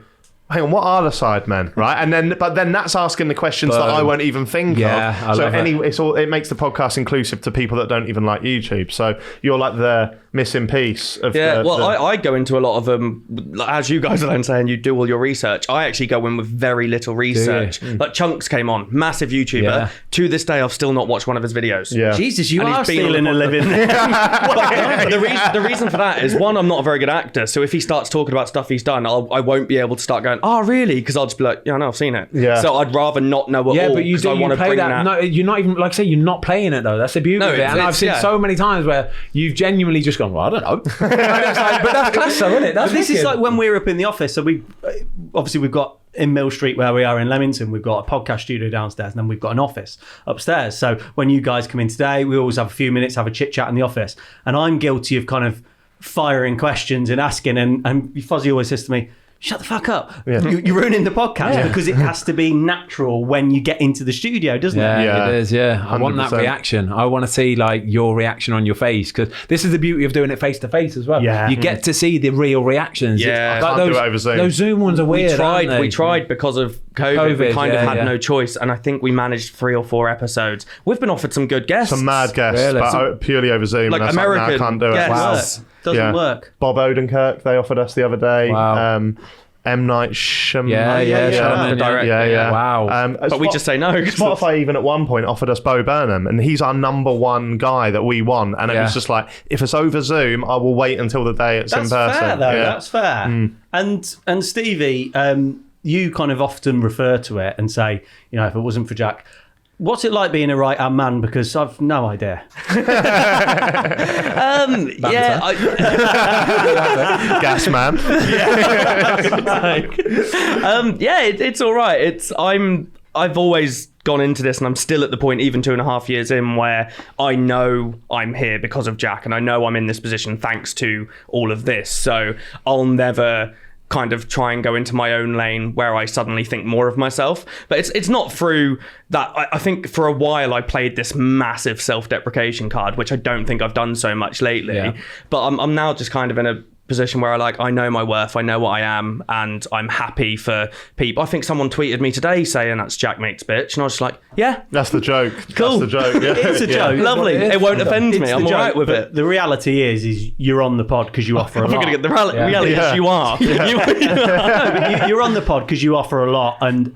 hang on, what are the Sidemen, right? But then that's asking the questions that I won't even think of. It makes the podcast inclusive to people that don't even like YouTube. So you're like the missing piece of I go into a lot of them, as you guys are then saying, you do all your research. I actually go in with very little research. Like Chunks came on, massive YouTuber. Yeah. To this day, I've still not watched one of his videos. Yeah. Jesus, you are stealing a living. The reason for that is, one, I'm not a very good actor, so if he starts talking about stuff he's done, I won't be able to start going, oh really? Because I'll just be like, yeah, no, I've seen it. Yeah. So I'd rather not know at all. But you play that. No, you're not even, like I say, you're not playing it though. That's the beauty of it. And I've seen so many times where you've genuinely just gone, well, I don't know. And it's like, but that's class though, isn't it? This is like when we're up in the office. So we've got in Mill Street, where we are in Leamington, we've got a podcast studio downstairs, and then we've got an office upstairs. So when you guys come in today, we always have a few minutes, have a chit chat in the office. And I'm guilty of kind of firing questions and asking, and Fozzie always says to me, shut the fuck up. You're ruining the podcast because it has to be natural when you get into the studio, doesn't it? Yeah, it is, yeah. I want that 100%. reaction. I want to see like your reaction on your face, because this is the beauty of doing it face to face as well. Yeah. You get to see the real reactions. Yeah. Like Can't do it over Zoom. Those Zoom ones are weird. We tried because of COVID. We kind of had no choice, and I think we managed 3 or 4 episodes. We've been offered some good guests. Some mad guests, Really? but purely over Zoom. Like and that's American I can't do it. guests. Wow. Doesn't work. Bob Odenkirk, they offered us the other day. Wow. M. Night Shyamalan. Shyamalan, the director. Yeah. Wow. But we just say no. Spotify even at one point offered us Bo Burnham, and he's our number one guy that we want. And it was just like, if it's over Zoom, I will wait until the day it's in person. That's fair, though. That's fair. And Stevie, you kind of often refer to it and say, if it wasn't for Jaack, what's it like being a right-hand man? Because I've no idea. Gas man. It's all right. I've always gone into this, and I'm still at the point, even 2.5 years in, where I know I'm here because of Jaack, and I know I'm in this position thanks to all of this. So I'll never kind of try and go into my own lane where I suddenly think more of myself. But it's not through that. I think for a while I played this massive self-deprecation card, which I don't think I've done so much lately. Yeah. But I'm now just kind of in a position where I know my worth, I know what I am, and I'm happy for people. I think someone tweeted me today saying that's Jaack Mate's bitch, and I was just like, yeah, That's the joke. Cool. That's the joke. Yeah. It's a joke. lovely. It won't offend me. I'm all right with it. The reality is you're on the pod because you offer a I'm lot. not going to get the reality. Yeah. Yes, you are. No, but you're on the pod because you offer a lot, and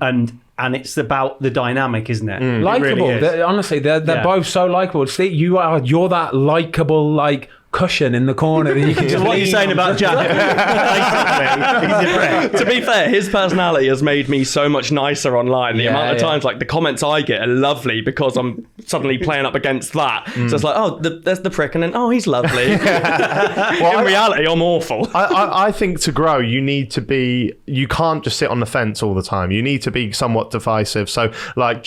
it's about the dynamic, isn't it? It Likable. really is. Honestly, they're both so likable. Steve, you're that likable like cushion in the corner that you can So just what are you lean saying on. about Jaack? Basically, he's a prick. To be fair, his personality has made me so much nicer online. The Yeah, amount of yeah. times, like the comments I get are lovely because I'm suddenly playing up against that. So it's like, there's the prick, and then he's lovely. In reality, I'm awful. I think to grow, you can't just sit on the fence all the time. You need to be somewhat divisive. So, like,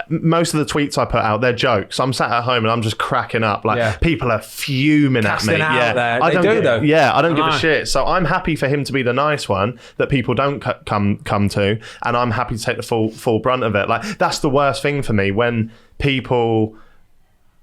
most of the tweets I put out, they're jokes. I'm sat at home and I'm just cracking up. Like, people are fuming at me. Casting out there. I They don't do, though. Yeah, I don't give I a know. shit. So I'm happy for him to be the nice one that people don't come to, and I'm happy to take the full brunt of it. Like, that's the worst thing for me, when people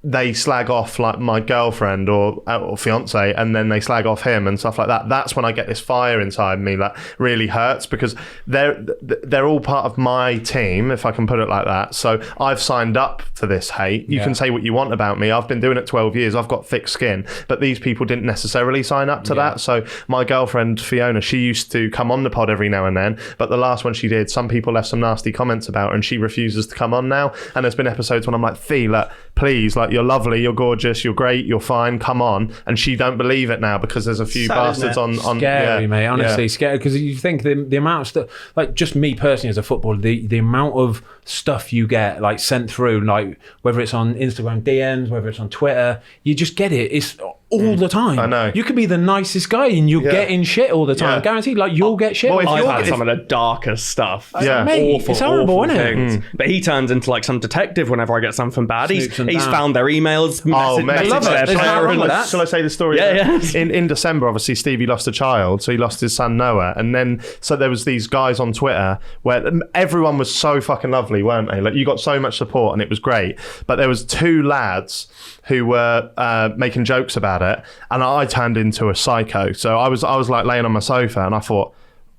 they slag off like my girlfriend or fiance, and then they slag off him and stuff like that. That's when I get this fire inside me that really hurts, because they're all part of my team, if I can put it like that. So I've signed up for this hate. You can say what you want about me. I've been doing it 12 years. I've got thick skin, but these people didn't necessarily sign up to that. So my girlfriend Fiona, she used to come on the pod every now and then, but the last one she did, some people left some nasty comments about her, and she refuses to come on now. And there's been episodes when I'm like, Fee, like, please, like, you're lovely, you're gorgeous, you're great, you're fine, come on. And she don't believe it now because there's a few bastards on scary, mate. Honestly, scary, because you think the amount of stuff, like, just me personally as a footballer, the amount of stuff you get like sent through, like whether it's on Instagram DMs, whether it's on Twitter, you just get it. It's all the time. I know. You could be the nicest guy and you're getting shit all the time. Guaranteed, like, you'll get shit. Well, if I've you're- had some of the darkest stuff. Yeah. Mate, Awful, it's horrible, awful isn't it? things. But he turns into like some detective whenever I get something bad. Snoops them He's down. found their emails, Oh, mate. message love it. their There's nothing player, wrong and with like, that. Shall I say the story? Yeah. In December, obviously, Stevie lost a child, so he lost his son Noah, and then so there was these guys on Twitter where everyone was so fucking lovely, weren't they? Like, you got so much support, and it was great. But there was two lads who were making jokes about it, and I turned into a psycho. So I was like laying on my sofa, and I thought,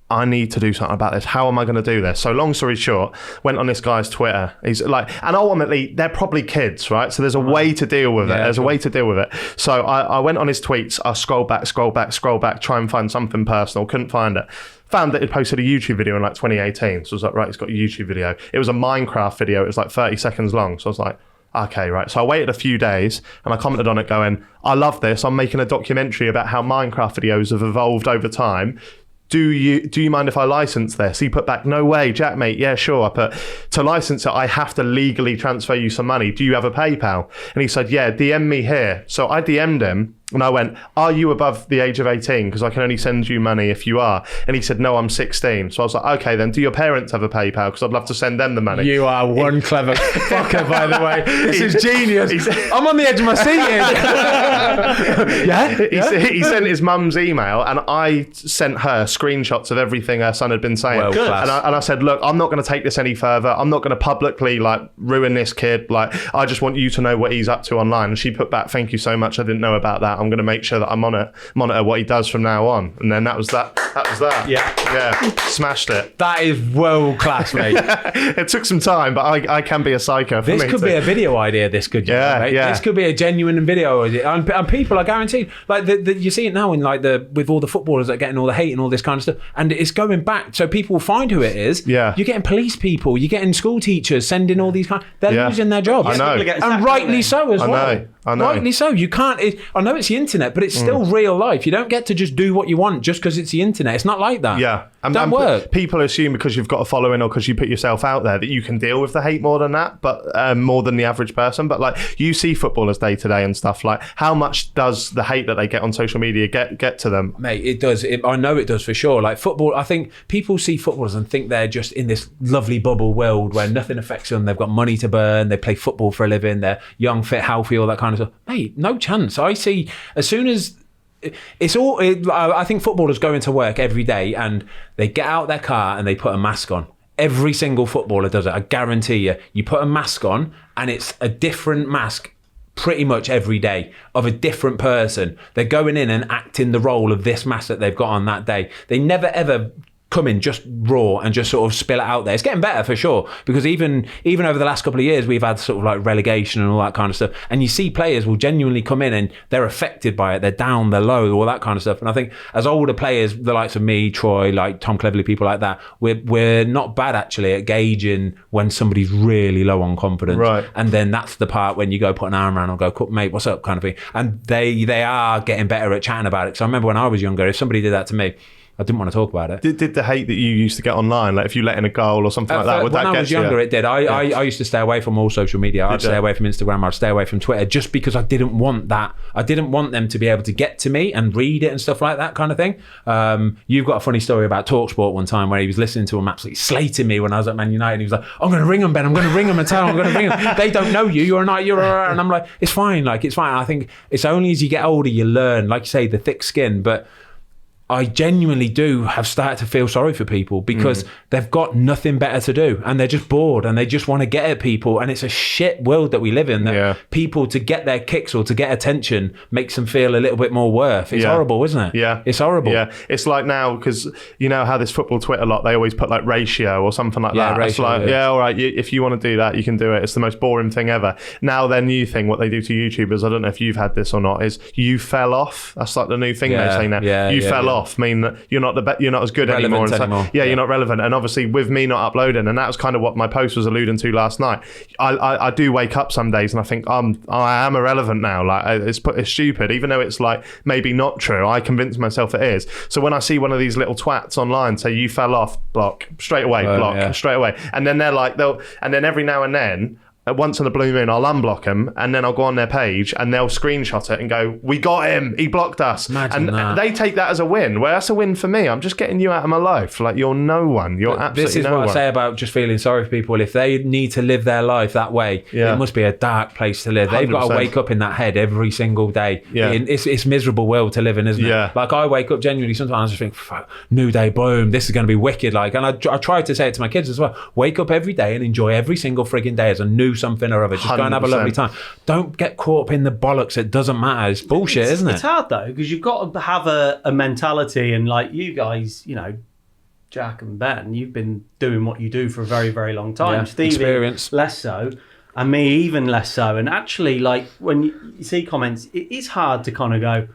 I need to do something about this. How am I going to do this? So long story short, went on this guy's Twitter. He's like, and ultimately they're probably kids, right? So there's a way to deal with it. There's a way to deal with it. So I went on his tweets. I scroll back, try and find something personal. Couldn't find it. Found that he'd posted a YouTube video in like 2018. So I was like, right, he's got a YouTube video. It was a Minecraft video. It was like 30 seconds long. So I was like, okay, right. So I waited a few days and I commented on it going, I love this. I'm making a documentary about how Minecraft videos have evolved over time. Do you mind if I license this? He put back, no way, Jaack, mate. Yeah, sure. I put, to license it, I have to legally transfer you some money. Do you have a PayPal? And he said, yeah, DM me here. So I DM'd him. And I went, are you above the age of 18? Because I can only send you money if you are. And he said, no, I'm 16. So I was like, okay, then do your parents have a PayPal? Because I'd love to send them the money. You are one clever fucker, by the way. This is genius. I'm on the edge of my seat here. He sent his mum's email, and I sent her screenshots of everything her son had been saying. Well, and I said, look, I'm not going to take this any further. I'm not going to publicly ruin this kid. I just want you to know what he's up to online. And she put back, thank you so much. I didn't know about that. I'm going to make sure that I monitor what he does from now on. And then that was that. Yeah. Smashed it. That is world class, mate. It took some time, but I can be a psycho. This could be a video idea. This could, mate. This could be a genuine video idea. And people are guaranteed, you see it now in with all the footballers that are getting all the hate and all this kind of stuff, and it's going back. So people will find who it is. Yeah. You're getting police people. You're getting school teachers sending all these they're losing their jobs. I know. And rightly so as well. I know. Rightly so. You can't. I know it's the internet, but it's still real life. You don't get to just do what you want just because it's the internet. It's not like that. Yeah. Don't work. People assume because you've got a following or because you put yourself out there that you can deal with the hate more than that, but more than the average person. But you see footballers day to day and stuff. How much does the hate that they get on social media get to them? Mate, it does. I know it does for sure. Football, I think people see footballers and think they're just in this lovely bubble world where nothing affects them. They've got money to burn. They play football for a living. They're young, fit, healthy, all that kind of stuff. Mate, no chance. I see as soon as I think footballers go into work every day and they get out their car and they put a mask on. Every single footballer does it. I guarantee you. You put a mask on and it's a different mask pretty much every day of a different person. They're going in and acting the role of this mask that they've got on that day. They never ever come in just raw and just sort of spill it out there. It's getting better for sure, because even over the last couple of years we've had sort of relegation and all that kind of stuff, and you see players will genuinely come in and they're affected by it. They're down, they're low, all that kind of stuff. And I think as older players, the likes of me, Troy, Tom Cleverley, people like that, we're not bad actually at gauging when somebody's really low on confidence. Right. And then that's the part when you go put an arm around and go, mate, what's up, kind of thing. And they are getting better at chatting about it. Because I remember when I was younger, if somebody did that to me, I didn't want to talk about it. Did the hate that you used to get online, if you let in a goal or something like that, would that get you? When I was younger, it did. I used to stay away from all social media. I'd stay away from Instagram. I'd stay away from Twitter, just because I didn't want that. I didn't want them to be able to get to me and read it and stuff like that kind of thing. You've got a funny story about TalkSport one time where he was listening to him absolutely slating me when I was at Man United. He was like, I'm going to ring them, Ben. I'm going to ring them and tell them I'm going to ring them. They don't know you. You're a knight. You're a... And I'm like, it's fine. It's fine. I think it's only as you get older you learn, like you say, the thick skin. But I genuinely do have started to feel sorry for people because they've got nothing better to do and they're just bored and they just want to get at people, and it's a shit world that we live in, that people, to get their kicks or to get attention, makes them feel a little bit more worth. It's horrible, isn't it? Yeah. It's horrible. Yeah. It's like now, because you know how this football Twitter lot, they always put ratio or something like that. Ratio, it's all right, if you want to do that, you can do it. It's the most boring thing ever. Now their new thing, what they do to YouTubers, I don't know if you've had this or not, is you fell off. That's the new thing they're saying now. You fell off, mean that you're not you're not as good anymore. You're not relevant. And obviously with me not uploading, and that was kind of what my post was alluding to last night, I do wake up some days and I think I am irrelevant now. It's stupid, even though it's maybe not true. I convince myself it is. So when I see one of these little twats online say you fell off, block straight away, straight away, and then they're and then every now and then, once in a blue moon, I'll unblock them and then I'll go on their page and they'll screenshot it and go, we got him, he blocked us. Imagine and that. They take that as a win. Well, that's a win for me. I'm just getting you out of my life. You're no one. You're absolutely no one. This is what I say about just feeling sorry for people. If they need to live their life that way, it must be a dark place to live. 100%. They've got to wake up in that head every single day. Yeah. It's a miserable world to live in, isn't it? Yeah. I wake up genuinely sometimes I just think, fuck, new day, boom, this is going to be wicked. And I try to say it to my kids as well. Wake up every day and enjoy every single frigging day as a new something or other. Just go and have a lovely time. Don't get caught up in the bollocks. It doesn't matter. It's bullshit, isn't it? It's hard though, because you've got to have a mentality, and you guys, Jack and Ben, you've been doing what you do for a very, very long time. Yeah, Stevie, experience. less so, and me even less so. And actually, when you see comments, it is hard to kind of go,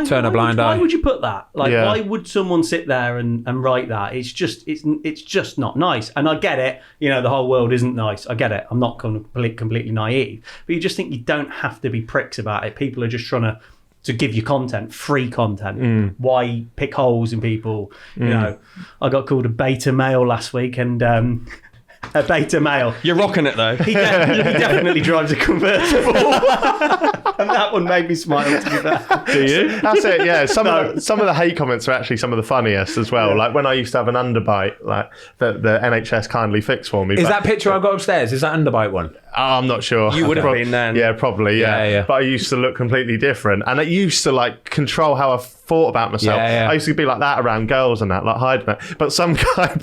turn a blind eye. Why would you put that? Why would someone sit there and write that? It's just not nice. And I get it. The whole world isn't nice. I get it. I'm not completely naive. But you just think you don't have to be pricks about it. People are just trying to give you content, free content. Why pick holes in people? I got called a beta male last week, and a beta male. You're rocking it though. He definitely drives a convertible. And that one made me smile, to be fair. Do you? That's it, yeah. Some of the hate comments are actually some of the funniest as well. Like when I used to have an underbite, like the NHS kindly fixed for me. Is that picture I've got upstairs? Is that underbite one? I'm not sure. You would have been then. Yeah, probably, yeah. But I used to look completely different. And it used to like control how I thought about myself. I used to be like that around girls and that, like hiding it. But some guy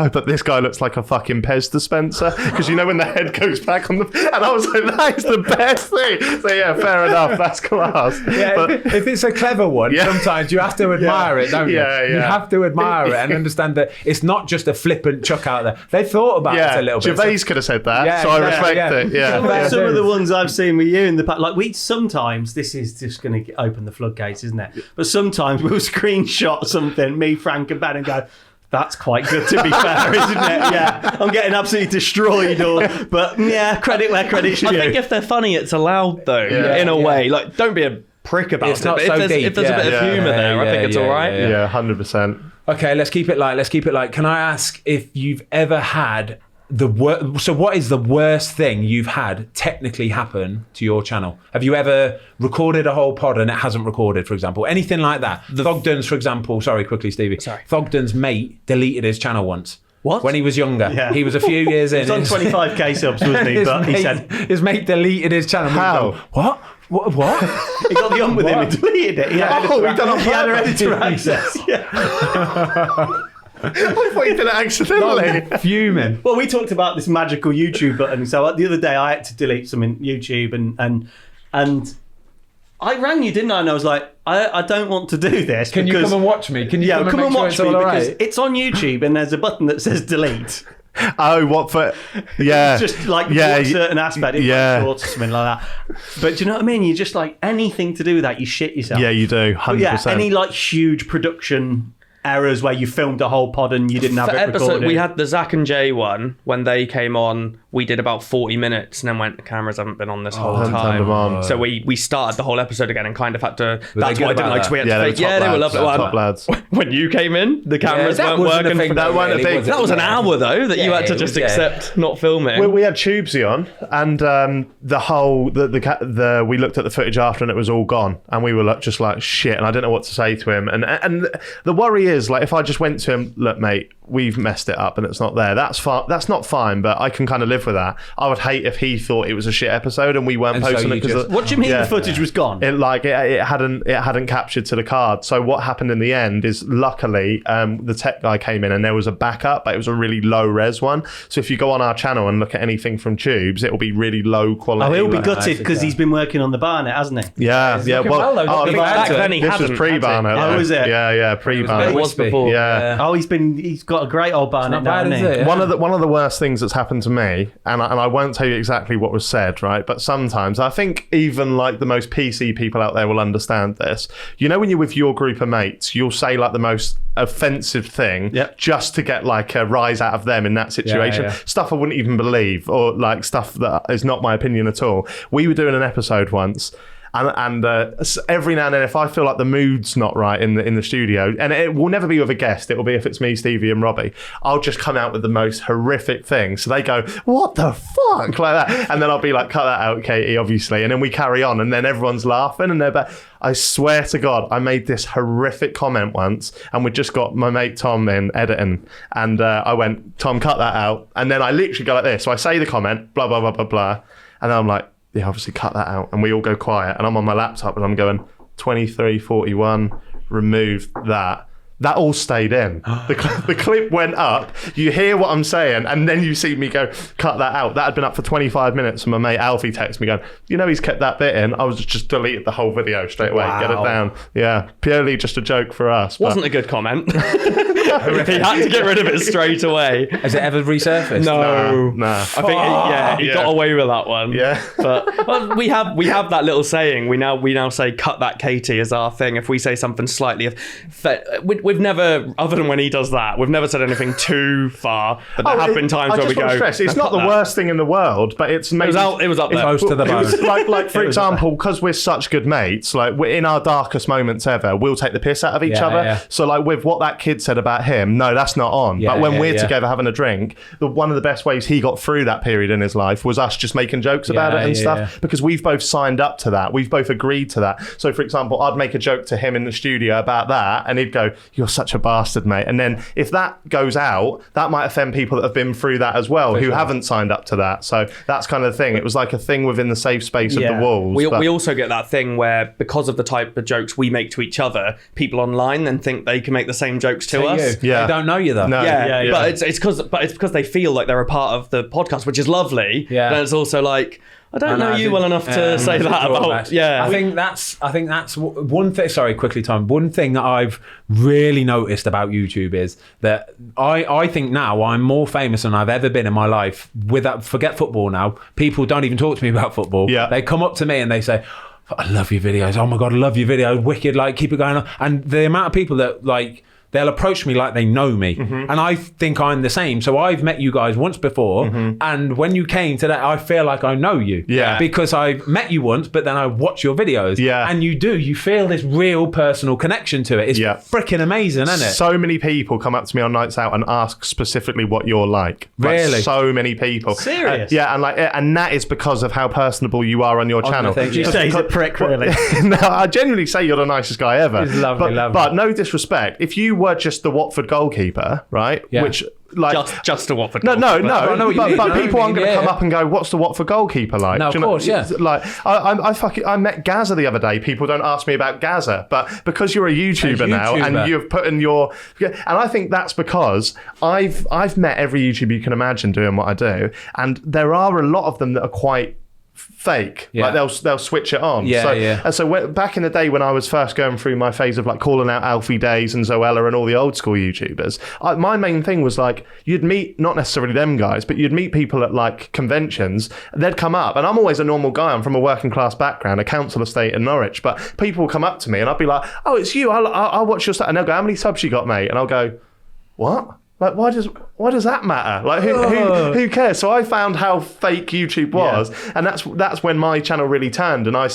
put this guy looks like a fucking Pez dispenser. Because you know when the head goes back on the... And I was like, that is the best thing. So yeah, fair enough. That's class. Yeah, but if it's a clever one, sometimes you have to admire it, don't you? You have to admire it and understand that it's not just a flippant chuck out there. They thought about it a little bit. Gervais could have said that, so I respect it. Yeah. Some of the ones I've seen with you in the past, like we sometimes, this is just going to open the floodgates, isn't it? But sometimes we'll screenshot something, me, Frank and Ben, and go, that's quite good to be fair, isn't it? Yeah, I'm getting absolutely destroyed. But yeah, credit where credit's due. I think if they're funny, it's allowed though, in a way. Like, don't be a prick about it's it. Not but so if there's a bit of humour there, I think it's all right. Yeah, 100%. Okay, let's keep it light. Can I ask if you've ever had so what is the worst thing you've had technically happen to your channel? Have you ever recorded a whole pod and it hasn't recorded, for example? Anything like that? Thogden's, for example, sorry, quickly, Stevie. Sorry. Thogden's mate deleted his channel once. What? When he was younger. Yeah. He was a few years in. He was on 25k subs, wasn't he? But he said... His mate deleted his channel. How? What? He got the with him and deleted it. He had editor access. I thought you did it accidentally. Fuming. Well, we talked about this magical YouTube button. So the other day I had to delete some in YouTube and I rang you, didn't I? And I was like, I don't want to do this. Can you come and watch me? Can you come and watch me? Because it's on YouTube and there's a button that says delete. Oh, what for? Yeah. It's just like a certain aspect. Or something like that. But do you know what I mean? You're just like, anything to do with that, you shit yourself. Yeah, you do. 100%. Any like huge production errors where you filmed a whole pod and you didn't have it recorded. We had the Zach and Jay one when they came on. We did about 40 minutes and then went, the cameras haven't been on this whole time. So we started the whole episode again and kind of had to. That's why I didn't like. So we had to fake. Yeah, they were lovely. Top lads. When you came in, the cameras weren't working. That was an hour though that you had to just accept not filming. We had Tubesy on, and we looked at the footage after and it was all gone, and we were just like shit, and I didn't know what to say to him. And the worry is, like, if I just went to him, look, mate, we've messed it up and it's not there. That's fine. That's not fine, but I can kind of live with that. I would hate if he thought it was a shit episode and we weren't posting it because. What do you mean the footage was gone? It hadn't captured to the card. So what happened in the end is, luckily, the tech guy came in and there was a backup, but it was a really low res one. So if you go on our channel and look at anything from Tubes, it will be really low quality. Oh, he'll be gutted because he's been working on the Barnet, hasn't he? Yeah. Back then he hadn't. This was pre-Barnet. Oh, was it? Yeah, pre-Barnet. It was before. Yeah. Oh, he's got a great old Barnet now, hasn't he? One of the worst things that's happened to me, and I won't tell you exactly what was said, right? But sometimes I think even like the most PC people out there will understand this. You know, when you're with your group of mates, you'll say like the most offensive thing just to get like a rise out of them in that situation. Stuff I wouldn't even believe, or like stuff that is not my opinion at all. We were doing an episode once. And every now and then, if I feel like the mood's not right in the studio, and it will never be with a guest, it will be if it's me, Stevie, and Robbie, I'll just come out with the most horrific thing. So they go, "What the fuck?" like that, and then I'll be like, "Cut that out, Katie," obviously, and then we carry on, and then everyone's laughing, and they're back. I swear to God, I made this horrific comment once, and we just got my mate Tom in editing, and I went, "Tom, cut that out," and then I literally go like this. So I say the comment, blah blah blah blah blah, and then I'm like, yeah, obviously cut that out, and we all go quiet, and I'm on my laptop and I'm going 23:41, remove that. That all stayed in. The clip went up, you hear what I'm saying, and then you see me go, cut that out. That had been up for 25 minutes, and my mate Alfie texted me going, you know, he's kept that bit in. I was just deleted the whole video straight away. Wow. Get it down. Yeah, purely just a joke for us. Wasn't a good comment. He had to get rid of it straight away. Has it ever resurfaced? No. Nah. I think he got away with that one. Yeah. But we have that little saying. We now say cut that Katie as our thing. If we say something slightly, we've never, other than when he does that, we've never said anything too far. But there have been times where we go. Stress, it's not the worst thing in the world, but it's maybe it was up there. Close to the bone. like for example, because we're such good mates, like we're in our darkest moments ever, we'll take the piss out of each other. Yeah. So like with what that kid said about him, no, that's not on. Yeah, but when we're yeah. together having a drink, one of the best ways he got through that period in his life was us just making jokes about it and stuff, because we've both signed up to that. We've both agreed to that. So for example, I'd make a joke to him in the studio about that, and he'd go, "You're such a bastard, mate." And then if that goes out, that might offend people that have been through that as well, who haven't signed up to that. So that's kind of the thing. It was like a thing within the safe space of the walls. We also get that thing where, because of the type of jokes we make to each other, people online then think they can make the same jokes to us. Yeah. They don't know you though. No. Yeah. But it's because they feel like they're a part of the podcast, which is lovely. Yeah. But it's also like, I don't know you well enough to say that about. Yeah. I think that's one thing. Sorry, quickly, Tom. One thing that I've really noticed about YouTube is that I think now I'm more famous than I've ever been in my life. Forget football now. People don't even talk to me about football. Yeah. They come up to me and they say, "I love your videos. Oh my God, I love your videos. Wicked. Like, keep it going on." And the amount of people that like, they'll approach me like they know me. And I think I'm the same. So I've met you guys once before. And when you came today, I feel like I know you. Yeah. Because I met you once, but then I watch your videos. Yeah. And you feel this real personal connection to it. It's freaking amazing, isn't it? So many people come up to me on nights out and ask specifically what you're like. Really? Like, so many people. Serious? And that is because of how personable you are on your channel. think You say he's a prick, really. No, I genuinely say you're the nicest guy ever. He's lovely, lovely. But no disrespect, if you were just the Watford goalkeeper, right? Yeah. Which like just a Watford. No. I know what you mean. But I know people what aren't you going to mean, come up and go, "What's the Watford goalkeeper like?" No, Do of you know? course, yeah. Like I met Gaza the other day. People don't ask me about Gaza, but because you're a YouTuber now and you've put in your, and I think that's because I've met every YouTuber you can imagine doing what I do, and there are a lot of them that are quite fake. Yeah. Like they'll switch it on. And so back in the day when I was first going through my phase of like calling out Alfie Days and Zoella and all the old school YouTubers, my main thing was like, you'd meet not necessarily them guys, but you'd meet people at like conventions. They'd come up, and I'm always a normal guy. I'm from a working class background, a council estate in Norwich, but people will come up to me and I'll be like, "Oh, it's you. I'll watch your stuff." And they'll go, "How many subs you got, mate?" And I'll go, "What? Like, why does that matter? Like, who cares?" So I found how fake YouTube was, and that's when my channel really turned. And I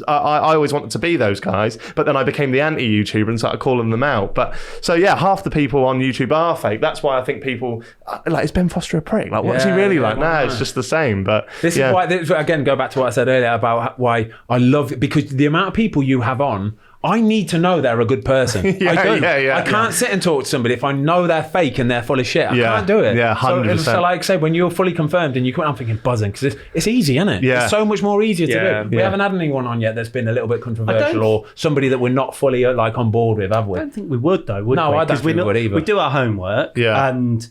always wanted to be those guys, but then I became the anti-YouTuber and started calling them out. But so half the people on YouTube are fake. That's why I think people like, "Is Ben Foster a prick? Like, what's he really like?" Nah, it's just the same. But this is why, again, go back to what I said earlier about why I love it, because the amount of people you have on, I need to know they're a good person. I can't sit and talk to somebody if I know they're fake and they're full of shit. I can't do it. Yeah, 100%. So like, say, when you're fully confirmed and you come out, I'm thinking buzzing, because it's easy, isn't it? Yeah. It's so much more easier to do. We haven't had anyone on yet that's been a little bit controversial or somebody that we're not fully like on board with, have we? I don't think we would, though, would we? No, I don't think we would either. We do our homework, and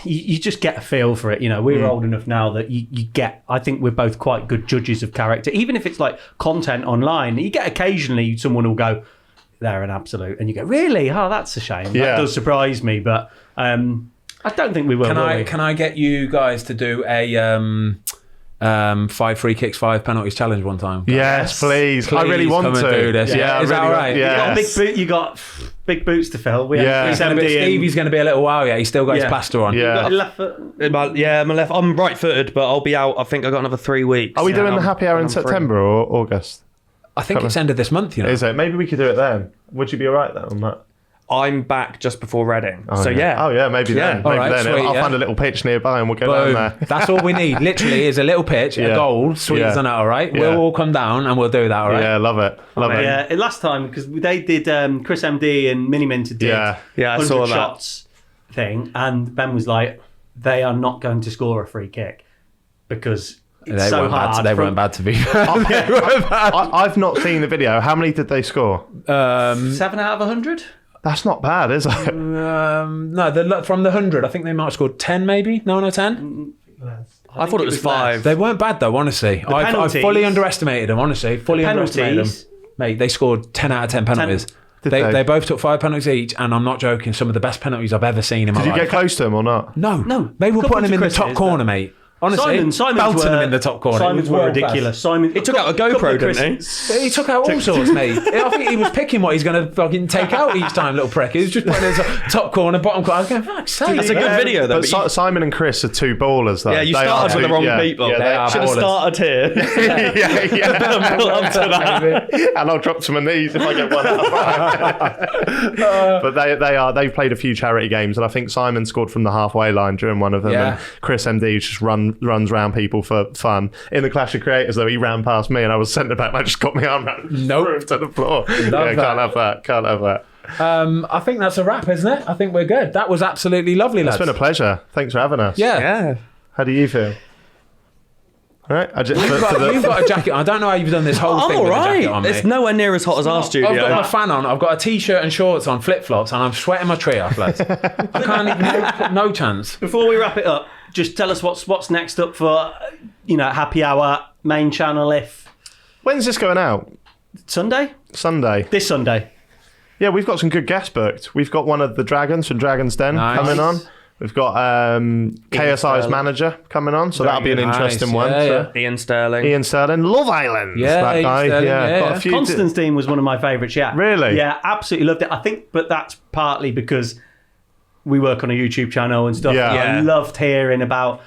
you just get a feel for it. You know, we're old enough now that you get, I think we're both quite good judges of character. Even if it's like content online, you get occasionally someone will go, "They're an absolute," and you go, "Really? Oh, that's a shame." That does surprise me, but I don't think we will. Can I get you guys to do a 5 free kicks, 5 penalties challenge one time? Yes, please. I really want to do this. Yeah, is that all right? You got big boots to fill. Stevie's going to be a little while. He's still got his plaster on. You got left foot. My left. I'm right-footed, but I'll be out. I think I got another 3 weeks. Are we doing the happy hour in September or August? I think it's end of this month. Is it? Maybe we could do it then. Would you be all right then on that? I'm back just before Reading. Maybe then. I'll find a little pitch nearby and we'll go down there. That's all we need. Literally is a little pitch, a goal, sweet as that, all right? We'll all come down and we'll do that, all right? Yeah, love it. Yeah, last time, because they did, Chris MD and Mini Minter did I saw that shots thing, and Ben was like, "They are not going to score a free kick because it's so hard." They weren't bad to be fair. I've not seen the video. How many did they score? 7 out of 100. That's not bad, is it? No, from the 100, I think they might have scored 10 maybe. No, 10? I thought it was 5. They weren't bad though, honestly. I fully underestimated them, honestly. Underestimated them. Mate, they scored 10 out of 10 penalties. They both took 5 penalties each, and I'm not joking, some of the best penalties I've ever seen in my life. Did you get close to them or not? No. They were putting them in the top corner, mate. Honestly, Simon's belting them in the top corner. Simon's were ridiculous. Simon, He took out a GoPro, didn't he? He took out all sorts, mate. I think he was picking what he's going to fucking take out each time, little prick. He was just putting his top corner, bottom corner. I was going, fuck's sake. That's a good video, though. But Simon and Chris are two ballers, though. Yeah, you started with the wrong people. Yeah, they are should have ballers. started here. yeah. Built up to that. And I'll drop to my knees if I get one out of But they've played a few charity games, and I think Simon scored from the halfway line during one of them. Yeah. And Chris MD just runs around people for fun. In the Clash of Creators, though, he ran past me and I was centre back and I just got my arm around and threw him to the floor. Can't have that. I think that's a wrap, isn't it? I think we're good. That was absolutely lovely, lads. It's been a pleasure. Thanks for having us. Yeah. How do you feel? All right. You've got a jacket on. I don't know how you've done this whole I'm thing all with a jacket on, right. mate. It's nowhere near as hot as our studio. I've got my fan on. I've got a t-shirt and shorts on, flip-flops, and I'm sweating my tree off, lads. I can't even... No chance. Before we wrap it up, just tell us what's next up for, Happy Hour, main channel, When's this going out? Sunday? This Sunday. Yeah, we've got some good guests booked. We've got one of the Dragons from Dragon's Den coming on. We've got KSI's manager coming on, so that'll be an interesting one. Yeah. Ian Sterling. Love Island. Yeah, that guy. Sterling, Got a few Constantine was one of my favourites, yeah. Really? Yeah, absolutely loved it. I think, but that's partly because we work on a YouTube channel and stuff. Yeah. I loved hearing about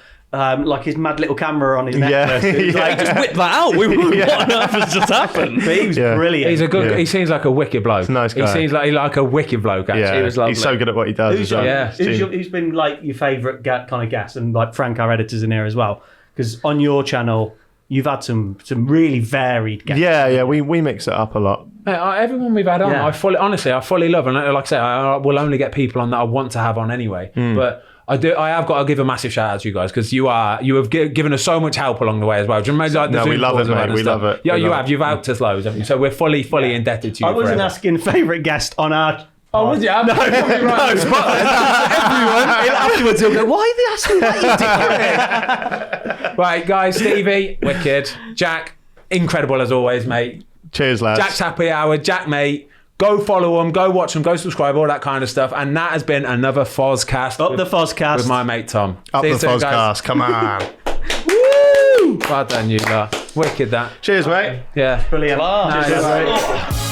his mad little camera on his necklace. It was like, Just whip that out. What on earth has just happened? but he was brilliant. He's a good... He seems like a wicked bloke. He's a nice guy. He seems like a wicked bloke, actually. Yeah, He was lovely. he's so good at what he does. Who's been like your favourite kind of guest, and like Frank, our editor's in here as well, because on your channel you've had some really varied guests. Yeah, we mix it up a lot. Everyone we've had on, I fully love, and like I say, I will only get people on that I want to have on anyway. But I have got to give a massive shout out to you guys, because you have given us so much help along the way as well. Do you remember, like, we love it, mate. We love it. Yeah, you've helped us loads, haven't you? So we're fully indebted to you. I wasn't forever. asking favourite guest on our. Oh, would you? No, everyone. Afterwards, he'll go, "Why are they asking that? Right, guys, Stevie, wicked. Jack, incredible as always, mate. Cheers, lads. Jack's Happy Hour, Jaack Mate. Go follow them, go watch them, go subscribe, all that kind of stuff. And that has been another Fozcast. The Fozcast. With my mate Tom. Up See the you soon, guys. Fozcast. Come on. Woo! Well done, you lot. Wicked that. Cheers, mate. Yeah. Brilliant. Nice.